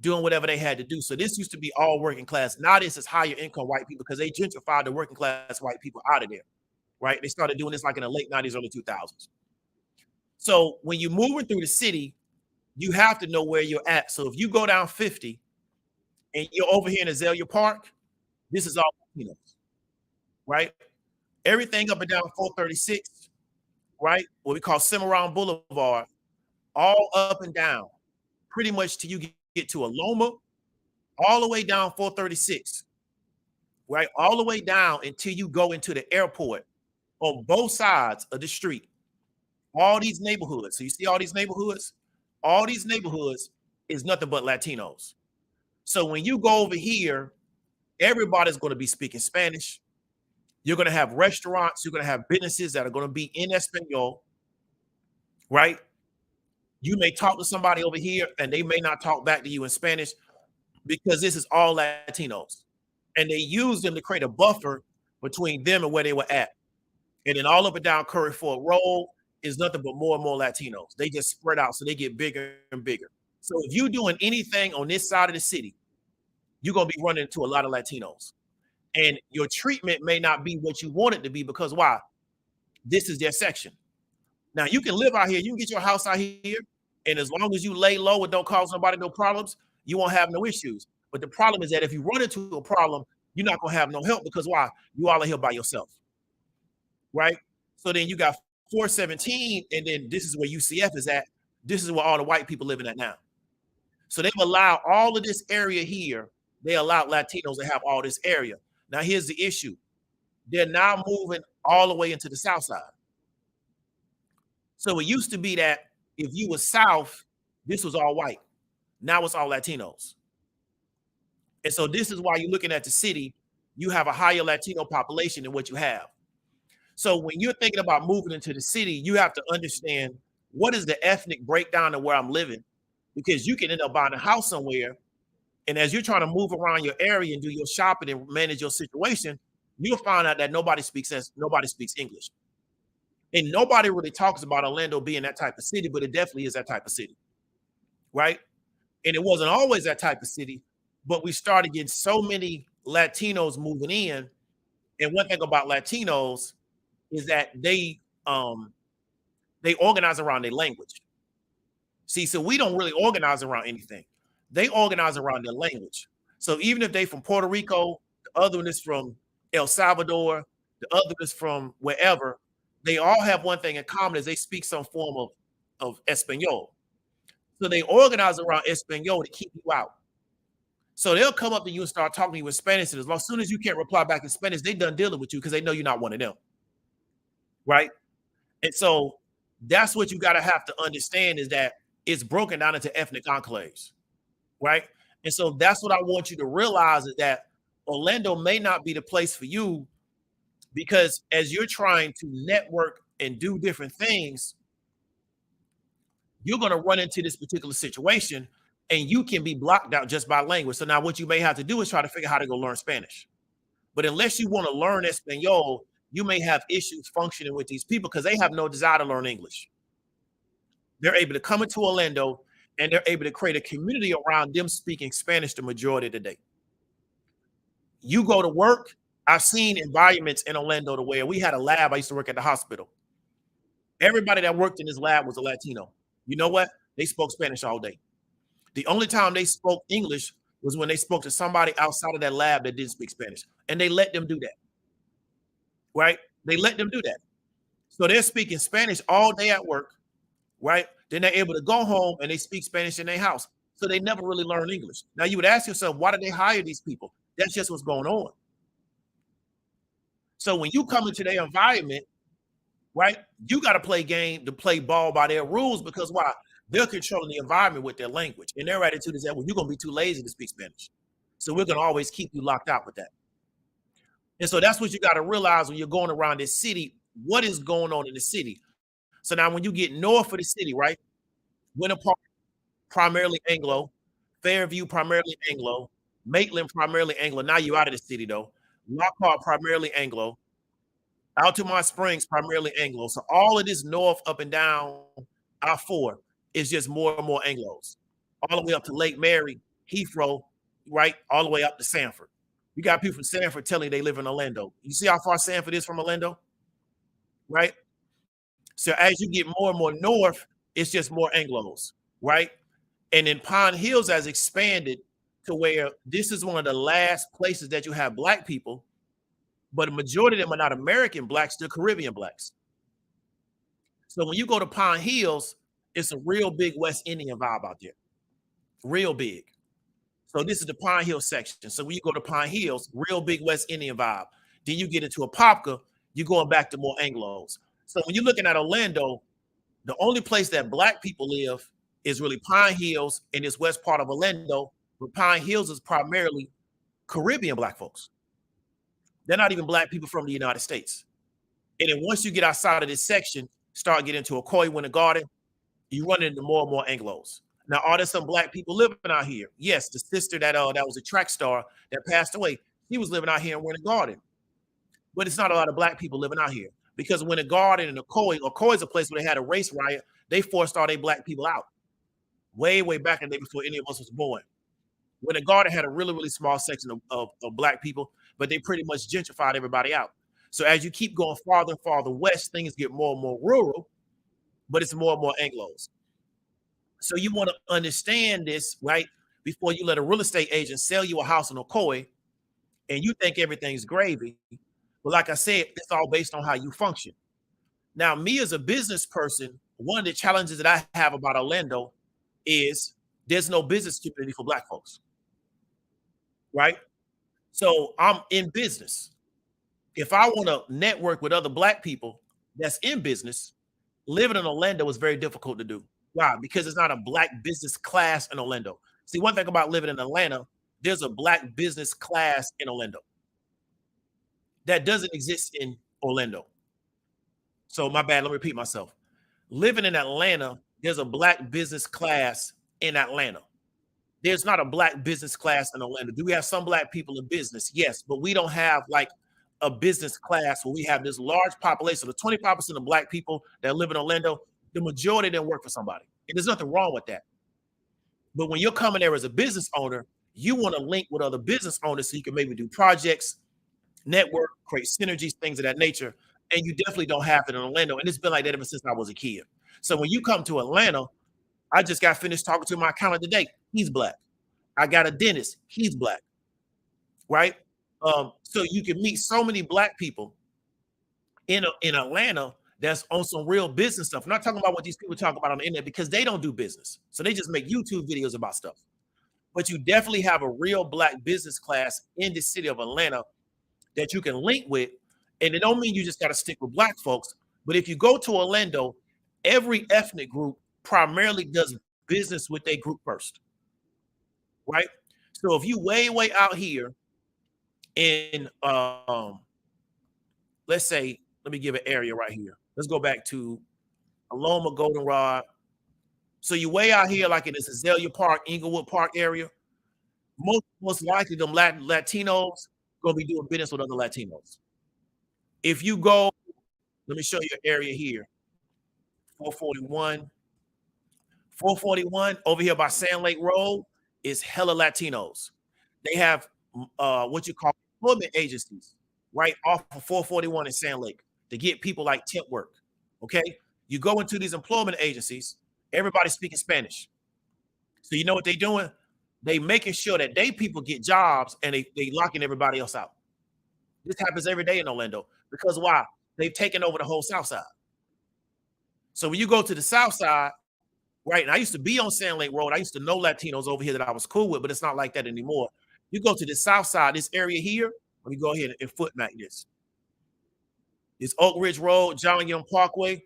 doing whatever they had to do. So this used to be all working class. Now this is higher income white people because they gentrified the working class white people out of there, right? They started doing this like in the late 90s, early 2000s. So when you're moving through the city, you have to know where you're at. So if you go down 50 and you're over here in Azalea Park, this is all Latinos, right? Everything up and down 436, right? What we call Cimarron Boulevard, all up and down, pretty much till you get to Aloma, all the way down 436, right? All the way down until you go into the airport on both sides of the street. All these neighborhoods. So you see all these neighborhoods? All these neighborhoods is nothing but Latinos. So when you go over here, everybody's going to be speaking Spanish. You're going to have restaurants. You're going to have businesses that are going to be in Espanol, right? You may talk to somebody over here and they may not talk back to you in Spanish because this is all Latinos. And they use them to create a buffer between them and where they were at. And then all up and down Curry Ford Road is nothing but more and more Latinos. They just spread out, so they get bigger and bigger. So if you're doing anything on this side of the city, you're going to be running into a lot of Latinos. And your treatment may not be what you want it to be because why? This is their section. Now, you can live out here. You can get your house out here. And as long as you lay low and don't cause nobody no problems, you won't have no issues. But the problem is that if you run into a problem, you're not going to have no help because why? You all are here by yourself, right? So then you got 417, and then this is where UCF is at. This is where all the white people living at now. So they've allowed all of this area here. They allowed Latinos to have all this area. Now, here's the issue. They're now moving all the way into the South side. So it used to be that if you were South, this was all white. Now it's all Latinos. And so this is why you're looking at the city, you have a higher Latino population than what you have. So when you're thinking about moving into the city, you have to understand what is the ethnic breakdown of where I'm living, because you can end up buying a house somewhere. And as you're trying to move around your area and do your shopping and manage your situation, you'll find out that nobody speaks English. And nobody really talks about Orlando being that type of city, but it definitely is that type of city, right? And it wasn't always that type of city, but we started getting so many Latinos moving in. And one thing about Latinos is that they organize around their language. See, so we don't really organize around anything. They organize around their language. So even if they from Puerto Rico, the other one is from El Salvador, the other is from wherever, they all have one thing in common is they speak some form of Espanol. So they organize around Espanol to keep you out. So they'll come up to you and start talking to you in Spanish. And as soon as you can't reply back in Spanish, they done dealing with you because they know you're not one of them. Right? And so that's what you got to have to understand is that it's broken down into ethnic enclaves. Right? And so that's what I want you to realize is that Orlando may not be the place for you because as you're trying to network and do different things, you're going to run into this particular situation and you can be blocked out just by language. So now what you may have to do is try to figure out how to go learn Spanish. But unless you want to learn Espanol, you may have issues functioning with these people because they have no desire to learn English. They're able to come into Orlando and they're able to create a community around them speaking Spanish the majority of the day. You go to work. I've seen environments in Orlando to where we had a lab. I used to work at the hospital. Everybody that worked in this lab was a Latino. You know what? They spoke Spanish all day. The only time they spoke English was when they spoke to somebody outside of that lab that didn't speak Spanish. And they let them do that, right? They let them do that. So they're speaking Spanish all day at work, right? Then they're able to go home and they speak Spanish in their house. So they never really learn English. Now you would ask yourself, why did they hire these people? That's just what's going on. So when you come into their environment, right, you got to play ball by their rules, because why? They're controlling the environment with their language. And their attitude is that, well, you're going to be too lazy to speak Spanish. So we're going to always keep you locked out with that. And so that's what you got to realize when you're going around this city, what is going on in the city. So now when you get north of the city, right, Winter Park, primarily Anglo, Fairview, primarily Anglo, Maitland, primarily Anglo. Now you're out of the city, though. Lockhart, primarily Anglo. Altamont Springs, primarily Anglo. So all of this north up and down I-4 is just more and more Anglos. All the way up to Lake Mary, Heathrow, right, all the way up to Sanford. You got people from Sanford telling you they live in Orlando. You see how far Sanford is from Orlando? Right? So as you get more and more north, it's just more Anglos, right? And then Pine Hills has expanded to where this is one of the last places that you have Black people, but a majority of them are not American Blacks, they're Caribbean Blacks. So when you go to Pine Hills, it's a real big West Indian vibe out there, real big. So this is the Pine Hill section. So when you go to Pine Hills, real big West Indian vibe. Then you get into Apopka, you're going back to more Anglos. So when you're looking at Orlando, the only place that Black people live is really Pine Hills in this west part of Orlando, but Pine Hills is primarily Caribbean Black folks. They're not even Black people from the United States. And then once you get outside of this section, start getting to Ocoee, Winter Garden, you run into more and more Anglos. Now, are there some Black people living out here? Yes, the sister that was a track star that passed away, she was living out here in Winter Garden. But it's not a lot of Black people living out here, because Winter Garden and Ocoee is a place where they had a race riot. They forced all their Black people out way, way back in the day before any of us was born. Winter Garden had a really, really small section of Black people, but they pretty much gentrified everybody out. So as you keep going farther and farther west, things get more and more rural, but it's more and more Anglos. So you want to understand this, right, before you let a real estate agent sell you a house in Ocoee and you think everything's gravy. But like I said, it's all based on how you function. Now, me as a business person, one of the challenges that I have about Orlando is there's no business community for Black folks, right? So I'm in business. If I want to network with other Black people that's in business, living in Orlando is very difficult to do. Why? Because it's not a Black business class in Orlando. See, one thing about living in Atlanta, there's a Black business class in Orlando that doesn't exist in Orlando. So my bad, let me repeat myself. Living in Atlanta, there's a Black business class in Atlanta. There's not a Black business class in Orlando. Do we have some Black people in business? Yes, but we don't have like a business class where we have this large population. So the 25% of Black people that live in Orlando, the majority of them work for somebody. And there's nothing wrong with that. But when you're coming there as a business owner, you want to link with other business owners so you can maybe do projects, network, create synergies, things of that nature. And you definitely don't have it in Orlando. And it's been like that ever since I was a kid. So when you come to Atlanta, I just got finished talking to my accountant today. He's Black. I got a dentist. He's Black. Right? So you can meet so many Black people in Atlanta that's on some real business stuff. I'm not talking about what these people talk about on the internet, because they don't do business. So they just make YouTube videos about stuff. But you definitely have a real Black business class in the city of Atlanta that you can link with. And it don't mean you just got to stick with Black folks. But if you go to Orlando, every ethnic group primarily does business with their group first. Right? So if you way out here in let's say, let me give an area right here. Let's go back to Aloma, Goldenrod. So you way out here, like in this Azalea Park, Inglewood Park area. Most likely, them Latinos gonna be doing business with other Latinos. If you go, let me show you an area here. 441, 441 over here by Sand Lake Road is hella Latinos. They have what you call employment agencies right off of 441 in Sand Lake to get people like temp work. Okay, you go into these employment agencies, everybody's speaking Spanish. So you know what they're doing? They making sure that they people get jobs and they locking everybody else out. This happens every day in Orlando because why? They've taken over the whole South Side. So when you go to the South Side, right? And I used to be on Sand Lake Road. I used to know Latinos over here that I was cool with, but it's not like that anymore. You go to the South Side, this area here. Let me go ahead and footmap this. This Oak Ridge Road, John Young Parkway.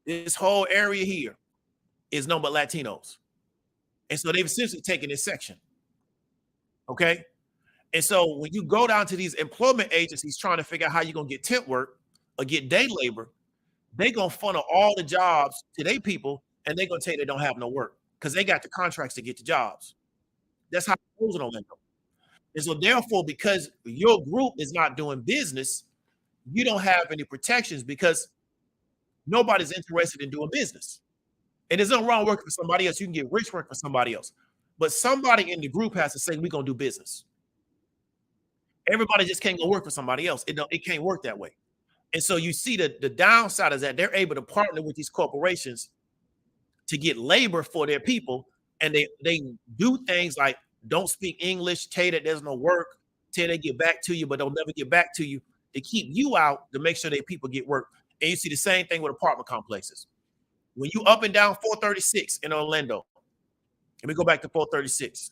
This whole area here is nothing but Latinos. And so they've essentially taken this section. Okay. And so when you go down to these employment agencies trying to figure out how you're going to get temp work or get day labor, they're going to funnel all the jobs to their people and they're going to tell you they don't have no work because they got the contracts to get the jobs. That's how it goes in Orlando. And so therefore, because your group is not doing business, you don't have any protections because nobody's interested in doing business. And there's nothing wrong working for somebody else. You can get rich work for somebody else. But somebody in the group has to say, we're going to do business. Everybody just can't go work for somebody else. It can't work that way. And so you see that the downside is that they're able to partner with these corporations to get labor for their people. And they do things like don't speak English, tell you that there's no work, tell you they get back to you, but they'll never get back to you to keep you out to make sure that people get work. And you see the same thing with apartment complexes. When you up and down 436 in Orlando, let me go back to 436,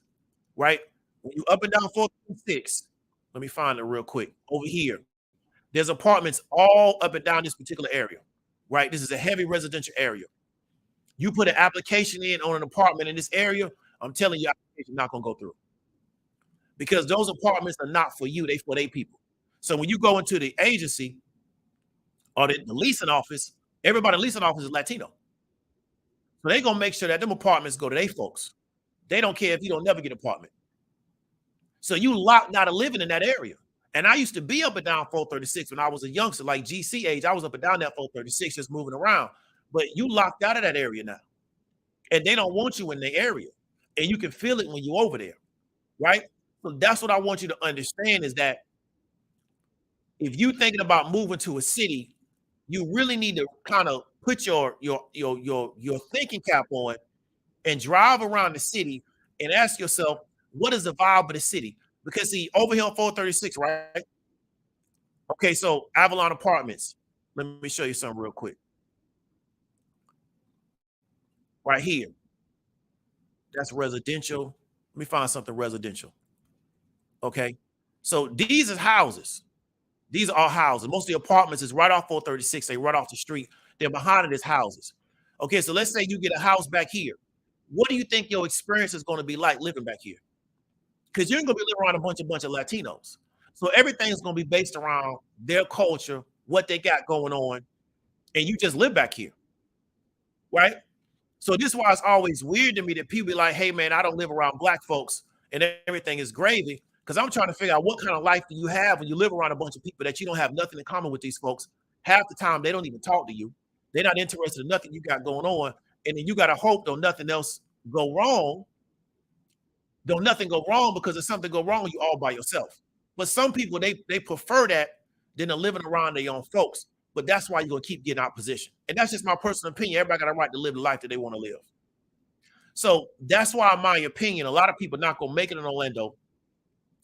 right? When you up and down 436, let me find it real quick. Over here, there's apartments all up and down this particular area, right? This is a heavy residential area. You put an application in on an apartment in this area, I'm telling you, application not going to go through because those apartments are not for you. They for their people. So when you go into the agency or the leasing office, everybody in the leasing office is Latino. So they're going to make sure that them apartments go to their folks. They don't care if you don't never get an apartment. So you locked out of living in that area. And I used to be up and down 436 when I was a youngster, like GC age. I was up and down that 436 just moving around. But you locked out of that area now. And they don't want you in the area. And you can feel it when you're over there, right? So that's what I want you to understand is that if you're thinking about moving to a city, you really need to kind of put your thinking cap on and drive around the city and ask yourself, what is the vibe of the city? Because see, over here on 436, right? Okay, so Avalon Apartments. Let me show you something real quick. Right here. That's residential. Let me find something residential. Okay. So these are houses. These are all houses. Most of the apartments is right off 436. They right off the street. They're behind it is houses. Okay, so let's say you get a house back here. What do you think your experience is going to be like living back here? Because you're going to be living around a bunch of Latinos. So everything's going to be based around their culture, what they got going on, and you just live back here, right? So this is why it's always weird to me that people be like, hey, man, I don't live around black folks and everything is gravy. Because I'm trying to figure out what kind of life do you have when you live around a bunch of people that you don't have nothing in common with these folks. Half the time, they don't even talk to you. They're not interested in nothing you got going on. And then you got to hope don't nothing else go wrong. Don't nothing go wrong because if something go wrong, you all by yourself. But some people, they prefer that than to living around their own folks. But that's why you're going to keep getting opposition. And that's just my personal opinion. Everybody got a right to live the life that they want to live. So that's why, in my opinion, a lot of people not going to make it in Orlando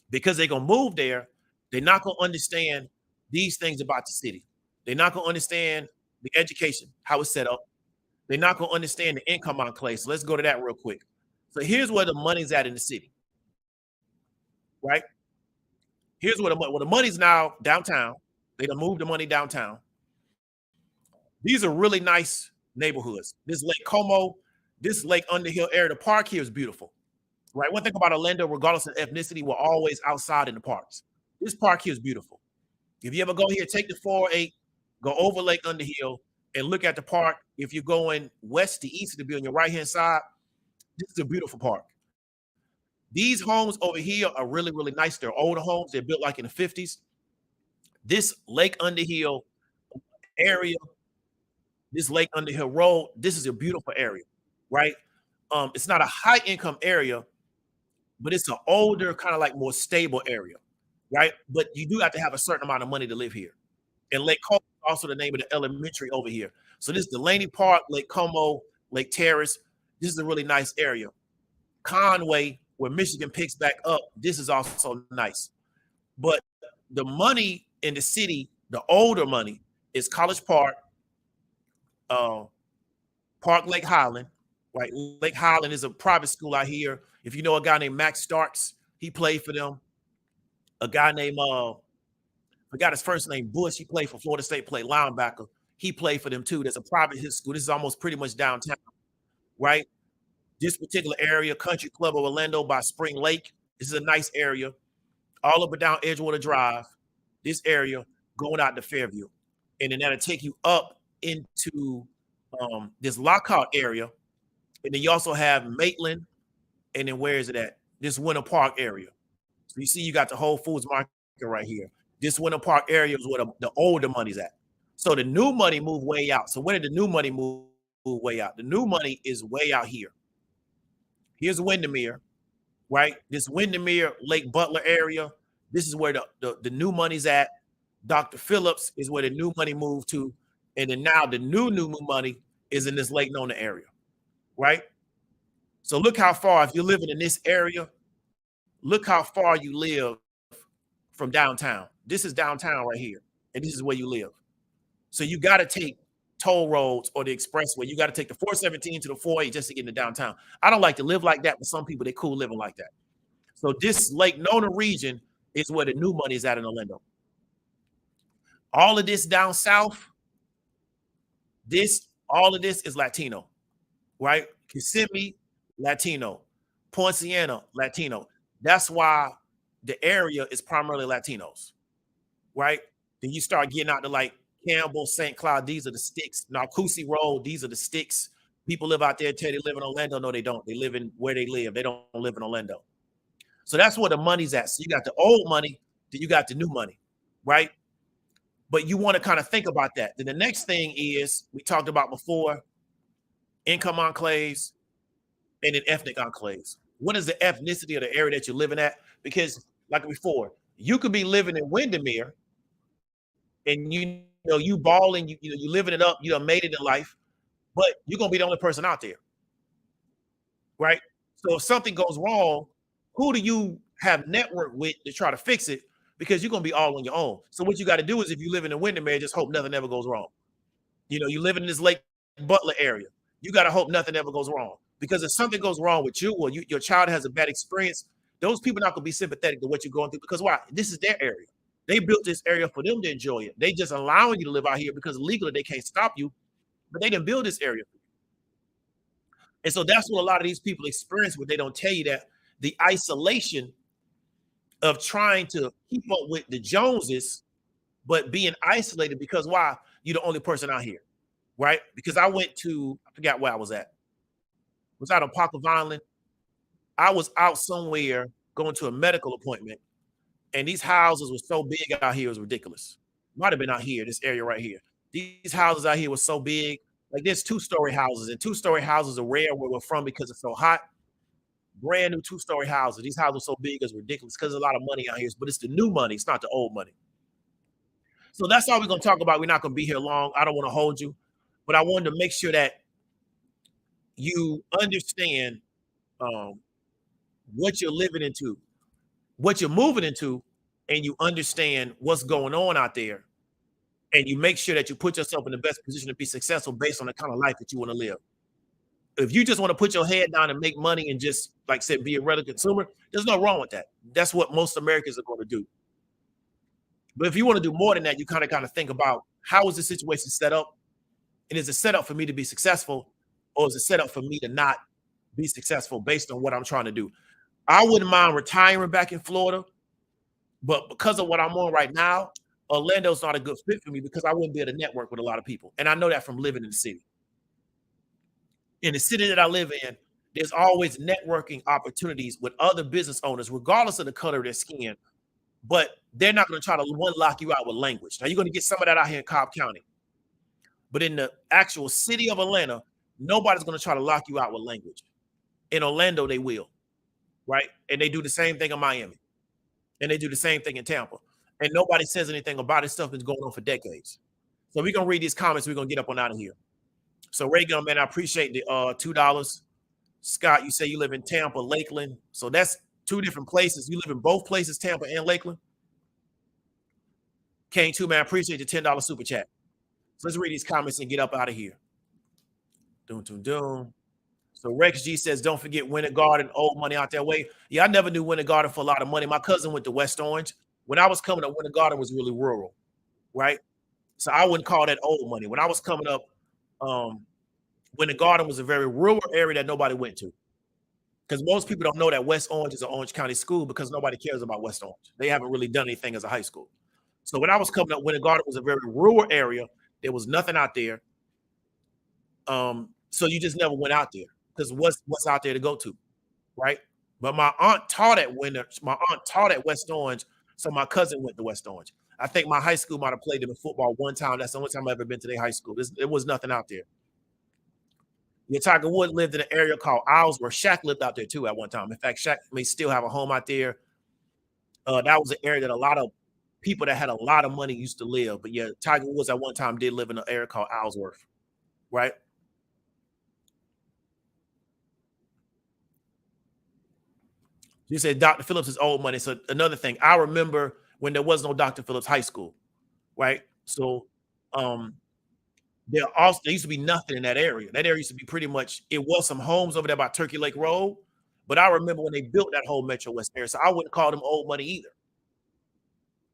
because they're going to move there. They're not going to understand these things about the city. They're not going to understand the education, how it's set up. They're not going to understand the income enclave. So let's go to that real quick. So here's where the money's at in the city, right? Here's where the money's now downtown. They done moved the money downtown. These are really nice neighborhoods. This Lake Como, this Lake Underhill area, the park here is beautiful, right? One thing about Orlando, regardless of ethnicity, we're always outside in the parks. This park here is beautiful. If you ever go here, take the 408, go over Lake Underhill, and look at the park. If you're going west to east, it'll be on your right-hand side. This is a beautiful park. These homes over here are really, really nice. They're older homes. They're built like in the 50s. This Lake Underhill area, this Lake Underhill Road, this is a beautiful area, right? It's not a high income area, but it's an older, kind of like more stable area, right? But you do have to have a certain amount of money to live here. And Lake Como is also the name of the elementary over here. So this is Delaney Park, Lake Como, Lake Terrace. This is a really nice area. Conway, where Michigan picks back up, this is also nice. But the money in the city, the older money, is College Park, uh, Park Lake Highland, right? Lake Highland is a private school out here. If you know a guy named Max Starks, he played for them. A guy named forgot his first name, Bush. He played for Florida State, played linebacker. He played for them too. There's a private his school. This is almost pretty much downtown, right? This particular area, Country Club of Orlando by Spring Lake. This is a nice area. All up and down Edgewater Drive. This area going out to Fairview, and then that'll take you up into this Lockhart area, and then you also have Maitland, and then where is it at? This Winter Park area. So you see, you got the Whole Foods market right here. This Winter Park area is where the older money's at. So the new money moved way out. So where did the new money move way out? The new money is way out here. Here's Windermere, right? This Windermere, Lake Butler area. This is where the new money's at. Dr. Phillips is where the new money moved to. And then now the new money is in this Lake Nona area, right? So look how far, if you're living in this area, look how far you live from downtown. This is downtown right here, and this is where you live. So you got to take toll roads or the expressway. You got to take the 417 to the 480 just to get into downtown. I don't like to live like that, but some people, they cool living like that. So this Lake Nona region is where the new money is at in Orlando. All of this down south, all of this is Latino, right? Kissimmee, Latino. Poinciana, Latino. That's why the area is primarily Latinos, right? Then you start getting out to like Campbell, St. Cloud, these are the sticks. Narcoossee Road, these are the sticks. People live out there, tell they live in Orlando. No, they don't. They live in where they live. They don't live in Orlando. So that's where the money's at. So you got the old money, then you got the new money, right? But you want to kind of think about that. Then the next thing is, we talked about before, income enclaves and then ethnic enclaves. What is the ethnicity of the area that you're living at? Because like before, you could be living in Windermere and you balling, you living it up, you done made it in life, but you're gonna be the only person out there, right? So if something goes wrong, who do you have network with to try to fix it? Because you're gonna be all on your own. So what you got to do is, if you live in Windermere, just hope nothing ever goes wrong. You live in this Lake Butler area, you got to hope nothing ever goes wrong. Because if something goes wrong with you, or your child has a bad experience, those people are not gonna be sympathetic to what you're going through. Because why? This is their area. They built this area for them to enjoy it. They just allowing you to live out here because legally they can't stop you, but they didn't build this area. And so that's what a lot of these people experience, what they don't tell you, that the isolation of trying to keep up with the Joneses, but being isolated because why? You're the only person out here, right? Because I forgot where I was at. Was out on Park of Island. I was out somewhere going to a medical appointment, and these houses were so big out here, it was ridiculous. Might have been out here, this area right here. These houses out here were so big. Like, there's two-story houses, and two-story houses are rare where we're from because it's so hot. Brand new two-story houses. These houses are so big, it's ridiculous because there's a lot of money out here, but it's the new money. It's not the old money. So that's all we're going to talk about. We're not going to be here long. I don't want to hold you, but I wanted to make sure that you understand what you're living into, what you're moving into, and you understand what's going on out there, and you make sure that you put yourself in the best position to be successful based on the kind of life that you want to live. If you just want to put your head down and make money and just, like I said, be a regular consumer, there's no wrong with that. That's what most Americans are going to do. But if you want to do more than that, you kind of think about, how is the situation set up? And is it set up for me to be successful, or is it set up for me to not be successful based on what I'm trying to do? I wouldn't mind retiring back in Florida, but because of what I'm on right now, Orlando's not a good fit for me because I wouldn't be able to network with a lot of people. And I know that from living in the city. In the city that I live in, there's always networking opportunities with other business owners, regardless of the color of their skin. But they're not going to try to lock you out with language. Now, you're going to get some of that out here in Cobb County. But in the actual city of Atlanta, nobody's going to try to lock you out with language. In Orlando, they will, right? And they do the same thing in Miami, and they do the same thing in Tampa. And nobody says anything about it. Stuff been going on for decades. So we're gonna read these comments. We're gonna get up on out of here. So Ray Gun, man, I appreciate the $2. Scott, you say you live in Tampa, Lakeland. So that's two different places. You live in both places, Tampa and Lakeland. Kane too, man. I appreciate the $10 super chat. So let's read these comments and get up out of here. Doom, doom, doom. So Rex G says, don't forget Winter Garden, old money out that way. Yeah, I never knew Winter Garden for a lot of money. My cousin went to West Orange. When I was coming up, Winter Garden was really rural, right? So I wouldn't call that old money. When I was coming up, Winter Garden was a very rural area that nobody went to. Because most people don't know that West Orange is an Orange County school because nobody cares about West Orange. They haven't really done anything as a high school. So when I was coming up, Winter Garden was a very rural area. There was nothing out there. So you just never went out there because what's out there to go to, right? But my aunt taught at West Orange, so my cousin went to West Orange. I think my high school might have played them in football one time. That's the only time I've ever been to their high school. There was nothing out there. Yeah, Tiger Woods lived in an area called Owls, where Shaq lived out there too at one time. In fact, Shaq may still have a home out there. That was an area that a lot of people that had a lot of money used to live. But yeah, Tiger Woods at one time did live in an area called Owlsworth, right? You said Dr. Phillips is old money. So another thing, I remember when there was no Dr. Phillips High School, right? So there used to be nothing in that area. That area used to be pretty much, it was some homes over there by Turkey Lake Road. But I remember when they built that whole Metro West area. So I wouldn't call them old money either,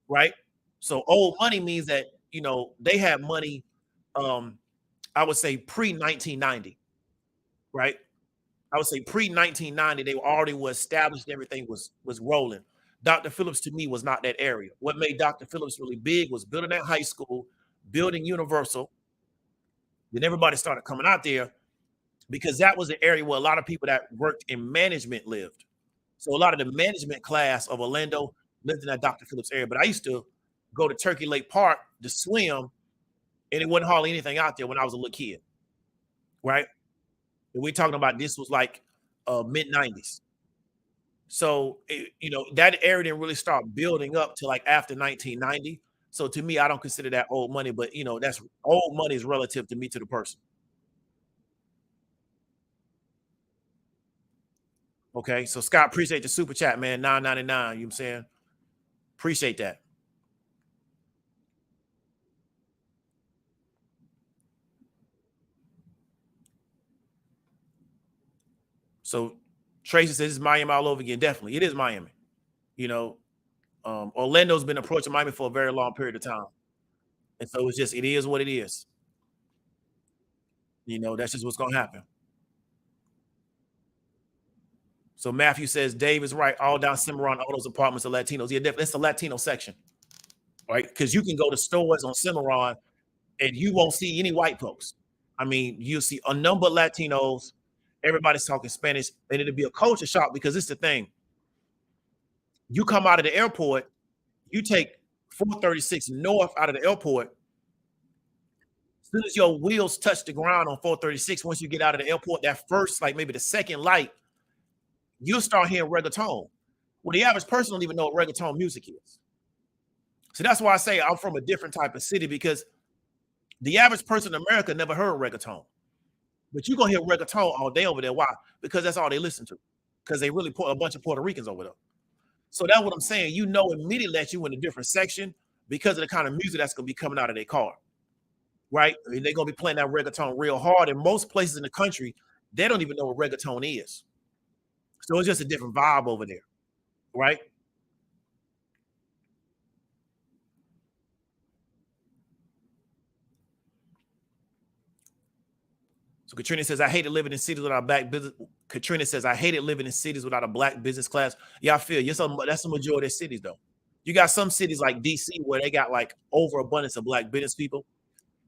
right? So old money means that, they had money, I would say pre-1990, right? I would say pre-1990, they already were established, everything was rolling. Dr. Phillips to me was not that area. What made Dr. Phillips really big was building that high school, building Universal. Then everybody started coming out there because that was the area where a lot of people that worked in management lived. So a lot of the management class of Orlando lived in that Dr. Phillips area. But I used to go to Turkey Lake Park to swim, and it wasn't hardly anything out there when I was a little kid, right? And we're talking about this was like mid 90s. So, that area didn't really start building up to like after 1990. So to me, I don't consider that old money, but that's old money is relative to me, to the person. Okay. So Scott, appreciate the super chat, man. 9.99. You know what I'm saying? Appreciate that. So Tracy says it's Miami all over again. Definitely. It is Miami. You know, Orlando's been approaching Miami for a very long period of time. And so it is what it is. That's just what's going to happen. So Matthew says Dave is right. All down Cimarron, all those apartments are Latinos. Yeah, definitely. It's the Latino section, right? Because you can go to stores on Cimarron and you won't see any white folks. I mean, you'll see a number of Latinos. Everybody's talking Spanish, and it'll be a culture shock because it's the thing. You come out of the airport, you take 436 north out of the airport. As soon as your wheels touch the ground on 436, once you get out of the airport, that first, like maybe the second light, you'll start hearing reggaeton. Well, the average person don't even know what reggaeton music is. So that's why I say I'm from a different type of city, because the average person in America never heard reggaeton. But you're going to hear reggaeton all day over there. Why? Because that's all they listen to. Because they really put a bunch of Puerto Ricans over there. So that's what I'm saying. Immediately that you in a different section because of the kind of music that's going to be coming out of their car. Right? I mean, they're going to be playing that reggaeton real hard. In most places in the country, they don't even know what reggaeton is. So it's just a different vibe over there. Right? So Katrina says, I hated living in cities without a black business. Katrina says, I hated living in cities without a black business class. Yeah, I feel you. That's the majority of cities, though. You got some cities like DC where they got like overabundance of black business people.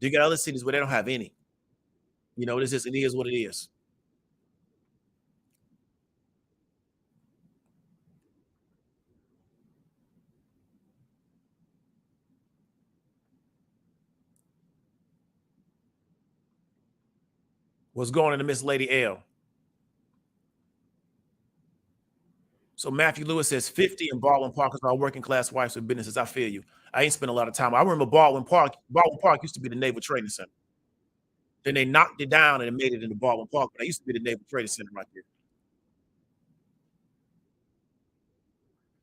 You got other cities where they don't have any. It is what it is. What's going on to Miss Lady L? So Matthew Lewis says 50 in Baldwin Park is all working class wives with businesses. I feel you. I ain't spent a lot of time. I remember Baldwin Park. Baldwin Park used to be the Naval Trading Center. Then they knocked it down and it made it into Baldwin Park. But it used to be the Naval Trading Center right there.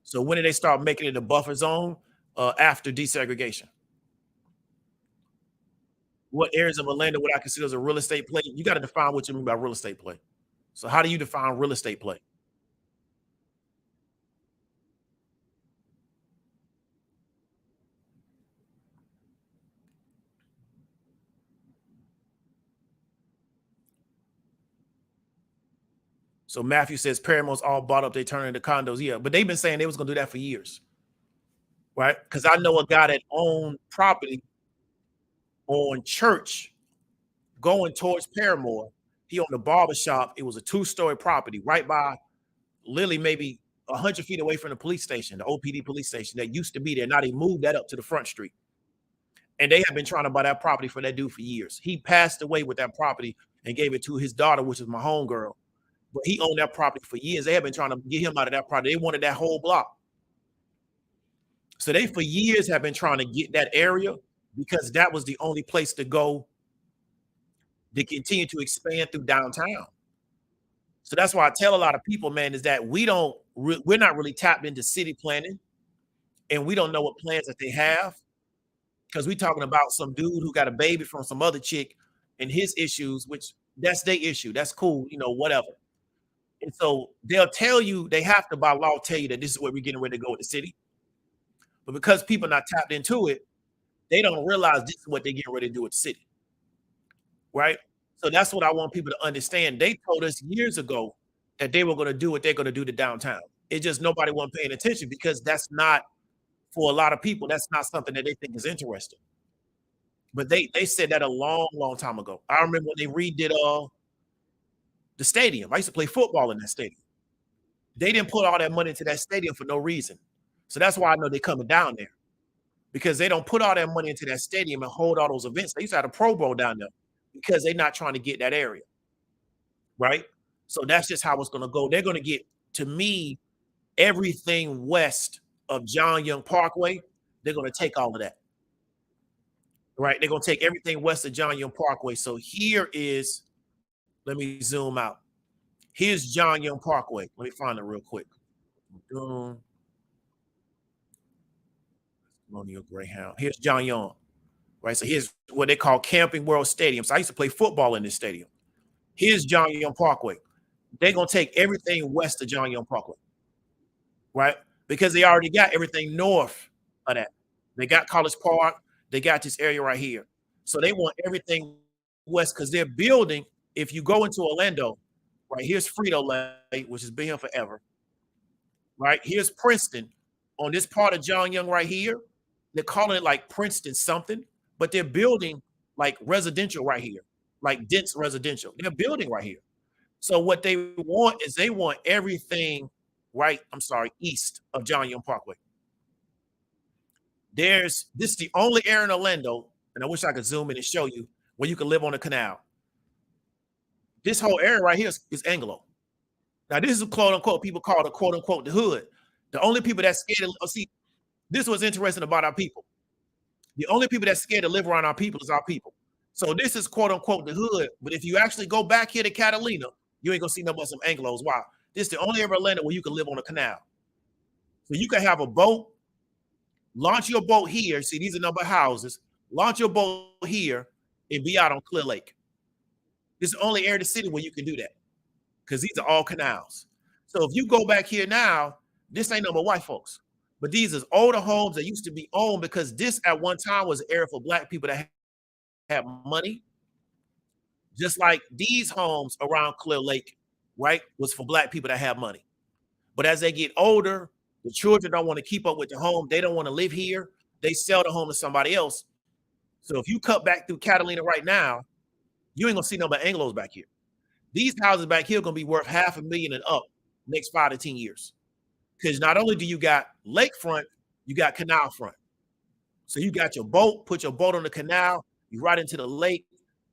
So when did they start making it a buffer zone? After desegregation. What areas of Orlando would I consider as a real estate play? You got to define what you mean by real estate play. So how do you define real estate play? So Matthew says Paramore's all bought up, they turn into condos. Yeah, but they've been saying they was gonna do that for years, right? Because I know a guy that owned property on Church going towards Paramore. He owned a barber shop. It was a two-story property right by literally maybe 100 feet away from the police station, the OPD police station that used to be there. Now they moved that up to the front street. And they have been trying to buy that property for that dude for years. He passed away with that property and gave it to his daughter, which is my homegirl. But he owned that property for years. They have been trying to get him out of that property. They wanted that whole block. So they for years have been trying to get that area because that was the only place to go to continue to expand through downtown. So that's why I tell a lot of people, man, is that we're not really tapped into city planning, and we don't know what plans that they have because we're talking about some dude who got a baby from some other chick and his issues, which that's their issue. That's cool, whatever. And so they'll tell you, they have to by law tell you that this is where we're getting ready to go with the city. But because people are not tapped into it, they don't realize this is what they're getting ready to do with the city. Right? So that's what I want people to understand. They told us years ago that they were going to do what they're going to do to downtown. It just nobody wasn't paying attention because that's not, for a lot of people, that's not something that they think is interesting. But they said that a long, long time ago. I remember when they redid the stadium. I used to play football in that stadium. They didn't put all that money into that stadium for no reason. So that's why I know they're coming down there because they don't put all that money into that stadium and hold all those events. They used to have a Pro Bowl down there because they're not trying to get that area. Right. So that's just how it's going to go. They're going to get, to me, everything west of John Young Parkway. They're going to take all of that. Right. They're going to take everything west of John Young Parkway. So here is, let me zoom out. Here's John Young Parkway. Let me find it real quick. Colonial Greyhound. Here's John Young. Right. So here's what they call Camping World Stadium. So I used to play football in this stadium. Here's John Young Parkway. They're going to take everything west of John Young Parkway. Right. Because they already got everything north of that. They got College Park. They got this area right here. So they want everything west because they're building. If you go into Orlando, right, here's Frito-Lay, which has been here forever. Right, here's Princeton. On this part of John Young right here, they're calling it like Princeton something, but they're building like residential right here, like dense residential. They're building right here. So what they want is they want everything east of John Young Parkway. This is the only area in Orlando, and I wish I could zoom in and show you where you can live on a canal. This whole area right here is Anglo. Now, this is quote unquote, people call it quote unquote the hood. The only people that's scared to see, this was interesting about our people. The only people that's scared to live around our people is our people. So this is quote unquote the hood. But if you actually go back here to Catalina, you ain't gonna see nothing but some Anglos. Why? This is the only area in Orlando where you can live on a canal. So you can have a boat, launch your boat here. See, these are number of houses. Launch your boat here and be out on Clear Lake. This is the only area of the city where you can do that because these are all canals. So if you go back here now, this ain't no more white folks, but these is older homes that used to be owned because this at one time was an area for black people that had money. Just like these homes around Clear Lake, right, was for black people that have money. But as they get older, the children don't want to keep up with the home. They don't want to live here. They sell the home to somebody else. So if you cut back through Catalina right now, you ain't gonna see no but Anglos back here. These houses back here are gonna be worth $500,000 and up next 5 to 10 years. Because not only do you got lakefront, you got canal front. So you got your boat, put your boat on the canal, you ride into the lake,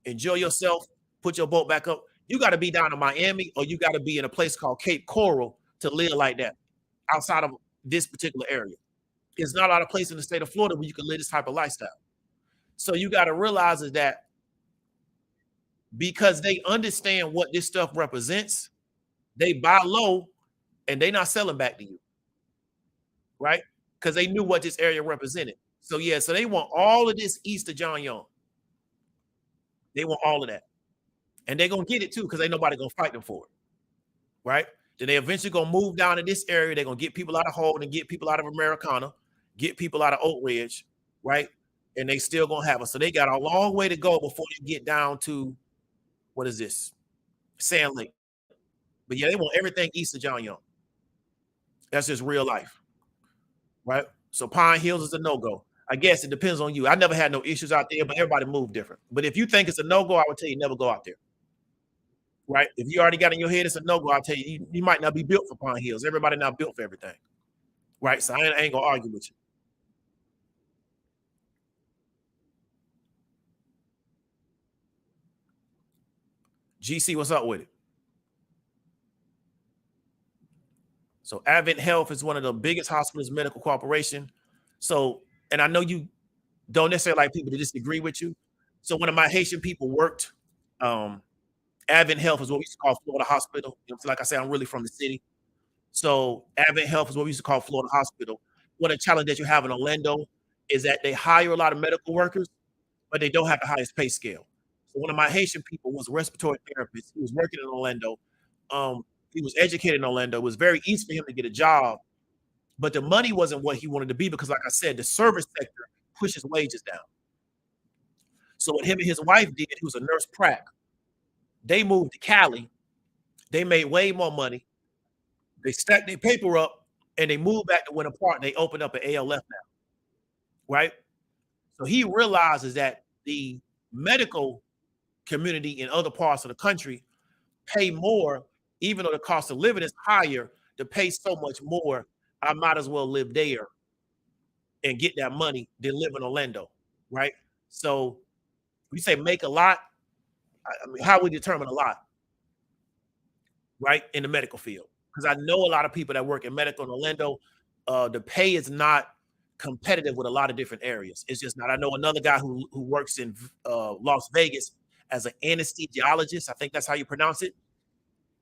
enjoy yourself, put your boat back up. You got to be down in Miami or you got to be in a place called Cape Coral to live like that. outside of this particular area. There's not a lot of places in the state of Florida where you can live this type of lifestyle. So you got to realize is that because they understand what this stuff represents, they buy low and they not selling back to you, right? Because they knew what this area represented. So yeah, so they want all of this east of John Young. They want all of that. And they're gonna get it too, because ain't nobody gonna fight them for it, right? Then they eventually gonna move down to this area. They're gonna get people out of Holden, get people out of Americana, get people out of Oak Ridge, right? And they still gonna have us. So they got a long way to go before they get down to what is this? Sand Lake. But yeah, they want everything east of John Young. That's just real life, right? So Pine Hills is a no-go. I guess it depends on you. I never had no issues out there, but everybody moved different. But if you think it's a no-go, I would tell you never go out there. Right? If you already got in your head it's a no-go, I'll tell you, you might not be built for Pine Hills. Everybody not built for everything. Right? So I ain't gonna argue with you. GC, what's up with it? So Advent Health is one of the biggest hospitals medical corporation. So, and I know you don't necessarily like people to disagree with you. So one of my Haitian people worked. Advent Health is what we used to call Florida Hospital. You know, so like I said, I'm really from the city. So Advent Health is what we used to call Florida Hospital. What a challenge that you have in Orlando is that they hire a lot of medical workers, but they don't have the highest pay scale. So one of my Haitian people was a respiratory therapist. He was working in Orlando. He was educated in Orlando. It was very easy for him to get a job, but the money wasn't what he wanted to be because, like I said, the service sector pushes wages down. So what him and his wife did, he was a nurse prac. They moved to Cali. They made way more money. They stacked their paper up and they moved back to Winter Park. They opened up an ALF now, right? So he realizes that the medical community in other parts of the country pay more, even though the cost of living is higher, to pay so much more. I might as well live there and get that money than live in Orlando, right? So we say make a lot. I mean, how we determine a lot, right, in the medical field? Because I know a lot of people that work in medical in Orlando. The pay is not competitive with a lot of different areas. It's just not. I know another guy who works in Las Vegas as an anesthesiologist. I think that's how you pronounce it.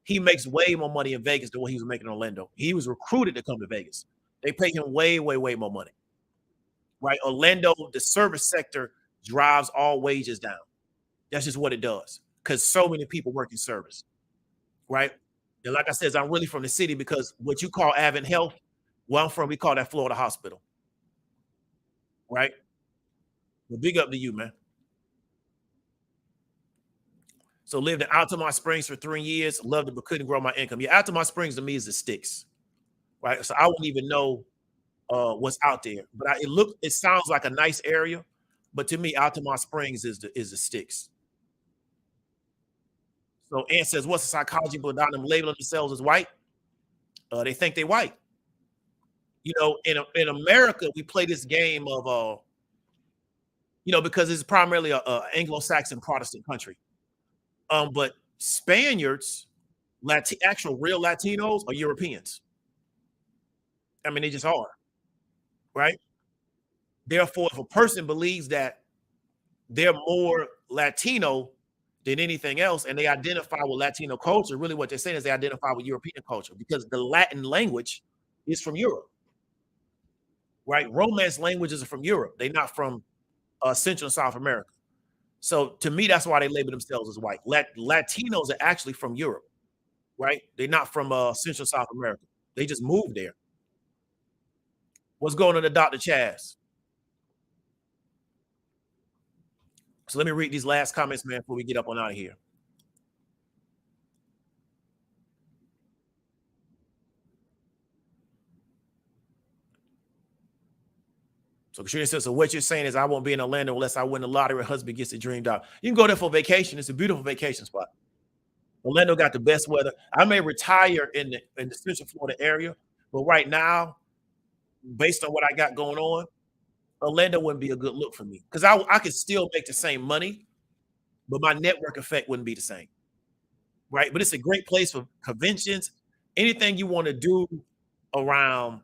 He makes way more money in Vegas than what he was making in Orlando. He was recruited to come to Vegas. They pay him way, way, way more money. Right? Orlando, the service sector drives all wages down. That's just what it does. Because so many people work in service. Right? And like I said, I'm really from the city because what you call Advent Health, where I'm from, we call that Florida Hospital. Right? Well, big up to you, man. So lived in Altamont Springs for 3 years, loved it, but couldn't grow my income. Yeah, Altamont Springs to me is the sticks, right? So I wouldn't even know what's out there. But it sounds like a nice area, but to me, Altamont Springs is the sticks. So Ann says, "What's the psychology behind them labeling themselves as white? They think they're white. You know, in America, we play this game of because it's primarily a Anglo-Saxon Protestant country. But Spaniards, actual real Latinos are Europeans. I mean, they just are, right? Therefore, if a person believes that they're more Latino than anything else, and they identify with Latino culture, really what they're saying is they identify with European culture because the Latin language is from Europe, right? Romance languages are from Europe. They're not from Central and South America. So to me, that's why they label themselves as white. Latinos are actually from Europe, right? They're not from Central South America. They just moved there. What's going on to Dr. Chaz? So let me read these last comments, man, before we get up on out of here. So Katrina says, so what you're saying is I won't be in Orlando unless I win the lottery. Husband gets a dream job. You can go there for vacation. It's a beautiful vacation spot. Orlando got the best weather. I may retire in the Central Florida area, but right now, based on what I got going on, Orlando wouldn't be a good look for me because I could still make the same money, but my network effect wouldn't be the same, right? But it's a great place for conventions, anything you want to do around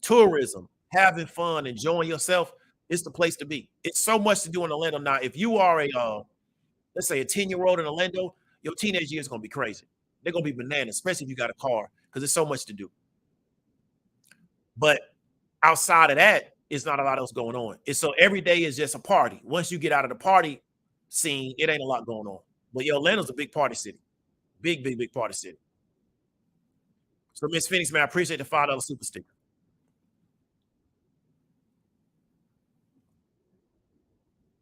tourism, having fun, enjoying yourself, it's the place to be. It's so much to do in Orlando now. If you are a let's say a 10-year-old in Orlando, your teenage years gonna be crazy. They're gonna be bananas, especially if you got a car, because there's so much to do. But outside of that, it's not a lot else going on. It's so every day is just a party. Once you get out of the party scene, it ain't a lot going on. But yeah, Orlando's a big party city. Big, big, big party city. So Miss Phoenix, man, I appreciate the $5 super sticker.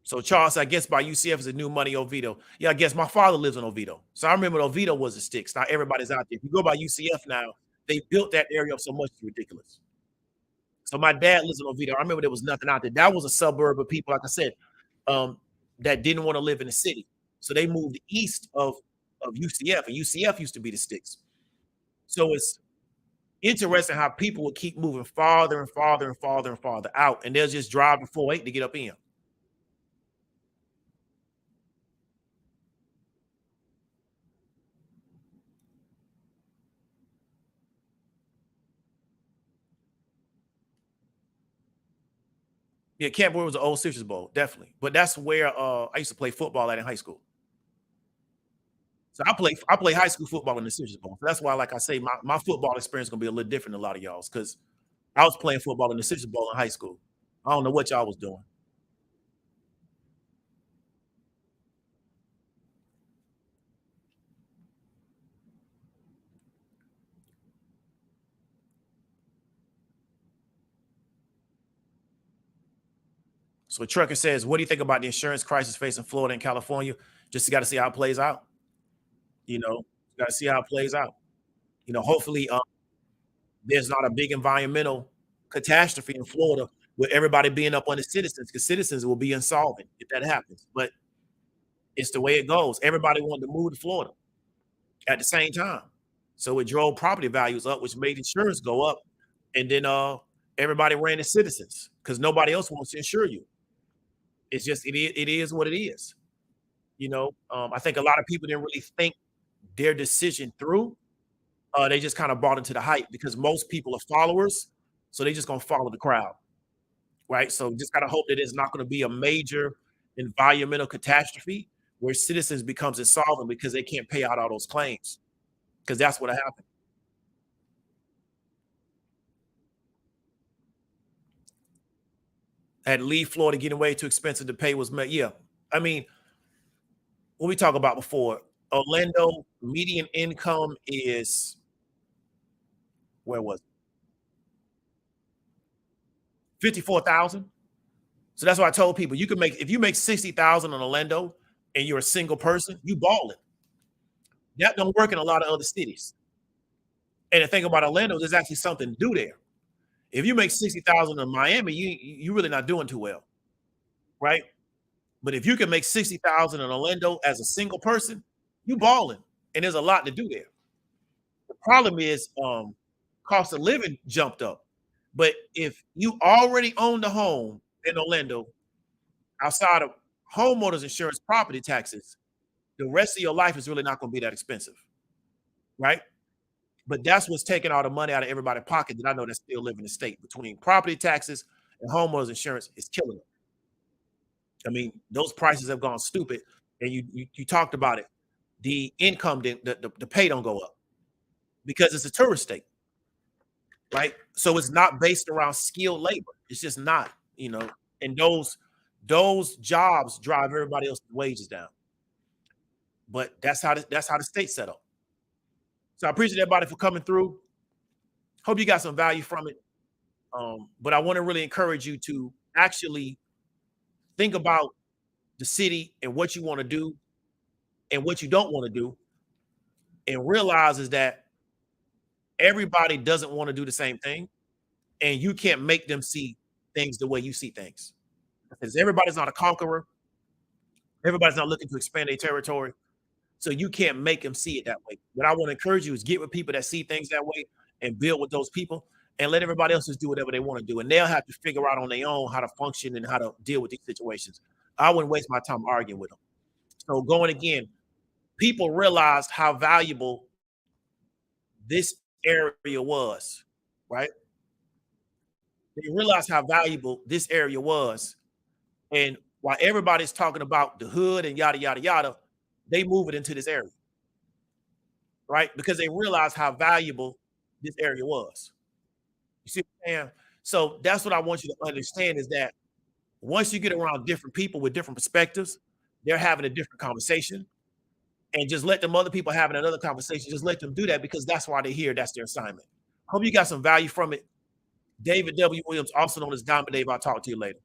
So Charles, I guess by UCF is a new money Oviedo. Yeah, I guess my father lives in Oviedo. So I remember Oviedo was the sticks. Not everybody's out there. If you go by UCF now, they built that area up so much it's ridiculous. So my dad lives in Oviedo. I remember there was nothing out there. That was a suburb of people, like I said, um, that didn't want to live in the city. So they moved east of UCF, and UCF used to be the sticks. So it's interesting how people would keep moving farther and farther and farther and farther out, and they'll just drive the 4-8 to get up in. Yeah, Camp Boy was the old Citrus Bowl, definitely. But that's where I used to play football at in high school. So I play high school football in the Citrus Bowl. So that's why, like I say, my football experience is gonna be a little different than a lot of y'all's because I was playing football in the Citrus Bowl in high school. I don't know what y'all was doing. So a trucker says, "What do you think about the insurance crisis facing Florida and California?" Just got to see how it plays out. Got to see how it plays out. Hopefully, there's not a big environmental catastrophe in Florida with everybody being up on the citizens because citizens will be insolvent if that happens. But it's the way it goes. Everybody wanted to move to Florida at the same time, so it drove property values up, which made insurance go up, and then everybody ran as citizens because nobody else wants to insure you. It's just it is what it is. I think a lot of people didn't really think their decision through. They just kind of bought into the hype because most people are followers, so they just gonna follow the crowd, right? So just gotta hope that it's not gonna be a major environmental catastrophe where citizens becomes insolvent because they can't pay out all those claims because that's what happened. Had leave Florida getting way too expensive to pay was yeah. I mean, what we talked about before, Orlando median income is where was it? 54,000. So that's why I told people you can make if you make 60,000 in Orlando and you're a single person, you balling. That don't work in a lot of other cities. And the thing about Orlando, there's actually something to do there. If you make 60,000 in Miami, you really not doing too well, right? But if you can make 60,000 in Orlando as a single person, you balling. And there's a lot to do there. The problem is cost of living jumped up. But if you already own the home in Orlando, outside of homeowners insurance, property taxes, the rest of your life is really not going to be that expensive, right? But that's what's taking all the money out of everybody's pocket that I know that still live in the state between property taxes and homeowners insurance is killing them. I mean, those prices have gone stupid, and you talked about it. The income, the pay don't go up because it's a tourist state, right? So it's not based around skilled labor. It's just not, and those jobs drive everybody else's wages down. But that's how the state's set up. So I appreciate everybody for coming through. Hope you got some value from it. But I want to really encourage you to actually think about the city and what you want to do and what you don't want to do, and realize is that everybody doesn't want to do the same thing, and you can't make them see things the way you see things. Because everybody's not a conqueror, everybody's not looking to expand their territory. So you can't make them see it that way. What I want to encourage you is get with people that see things that way and build with those people and let everybody else just do whatever they want to do. And they'll have to figure out on their own how to function and how to deal with these situations. I wouldn't waste my time arguing with them. So going again, people realized how valuable this area was. right? They realized how valuable this area was. And while everybody's talking about the hood and yada, yada, yada, they move it into this area, right? Because they realized how valuable this area was. You see what I'm saying? So that's what I want you to understand is that once you get around different people with different perspectives, they're having a different conversation. And just let them other people having another conversation, just let them do that because that's why they're here. That's their assignment. Hope you got some value from it. David W. Williams, also known as Diamond Dave. I'll talk to you later.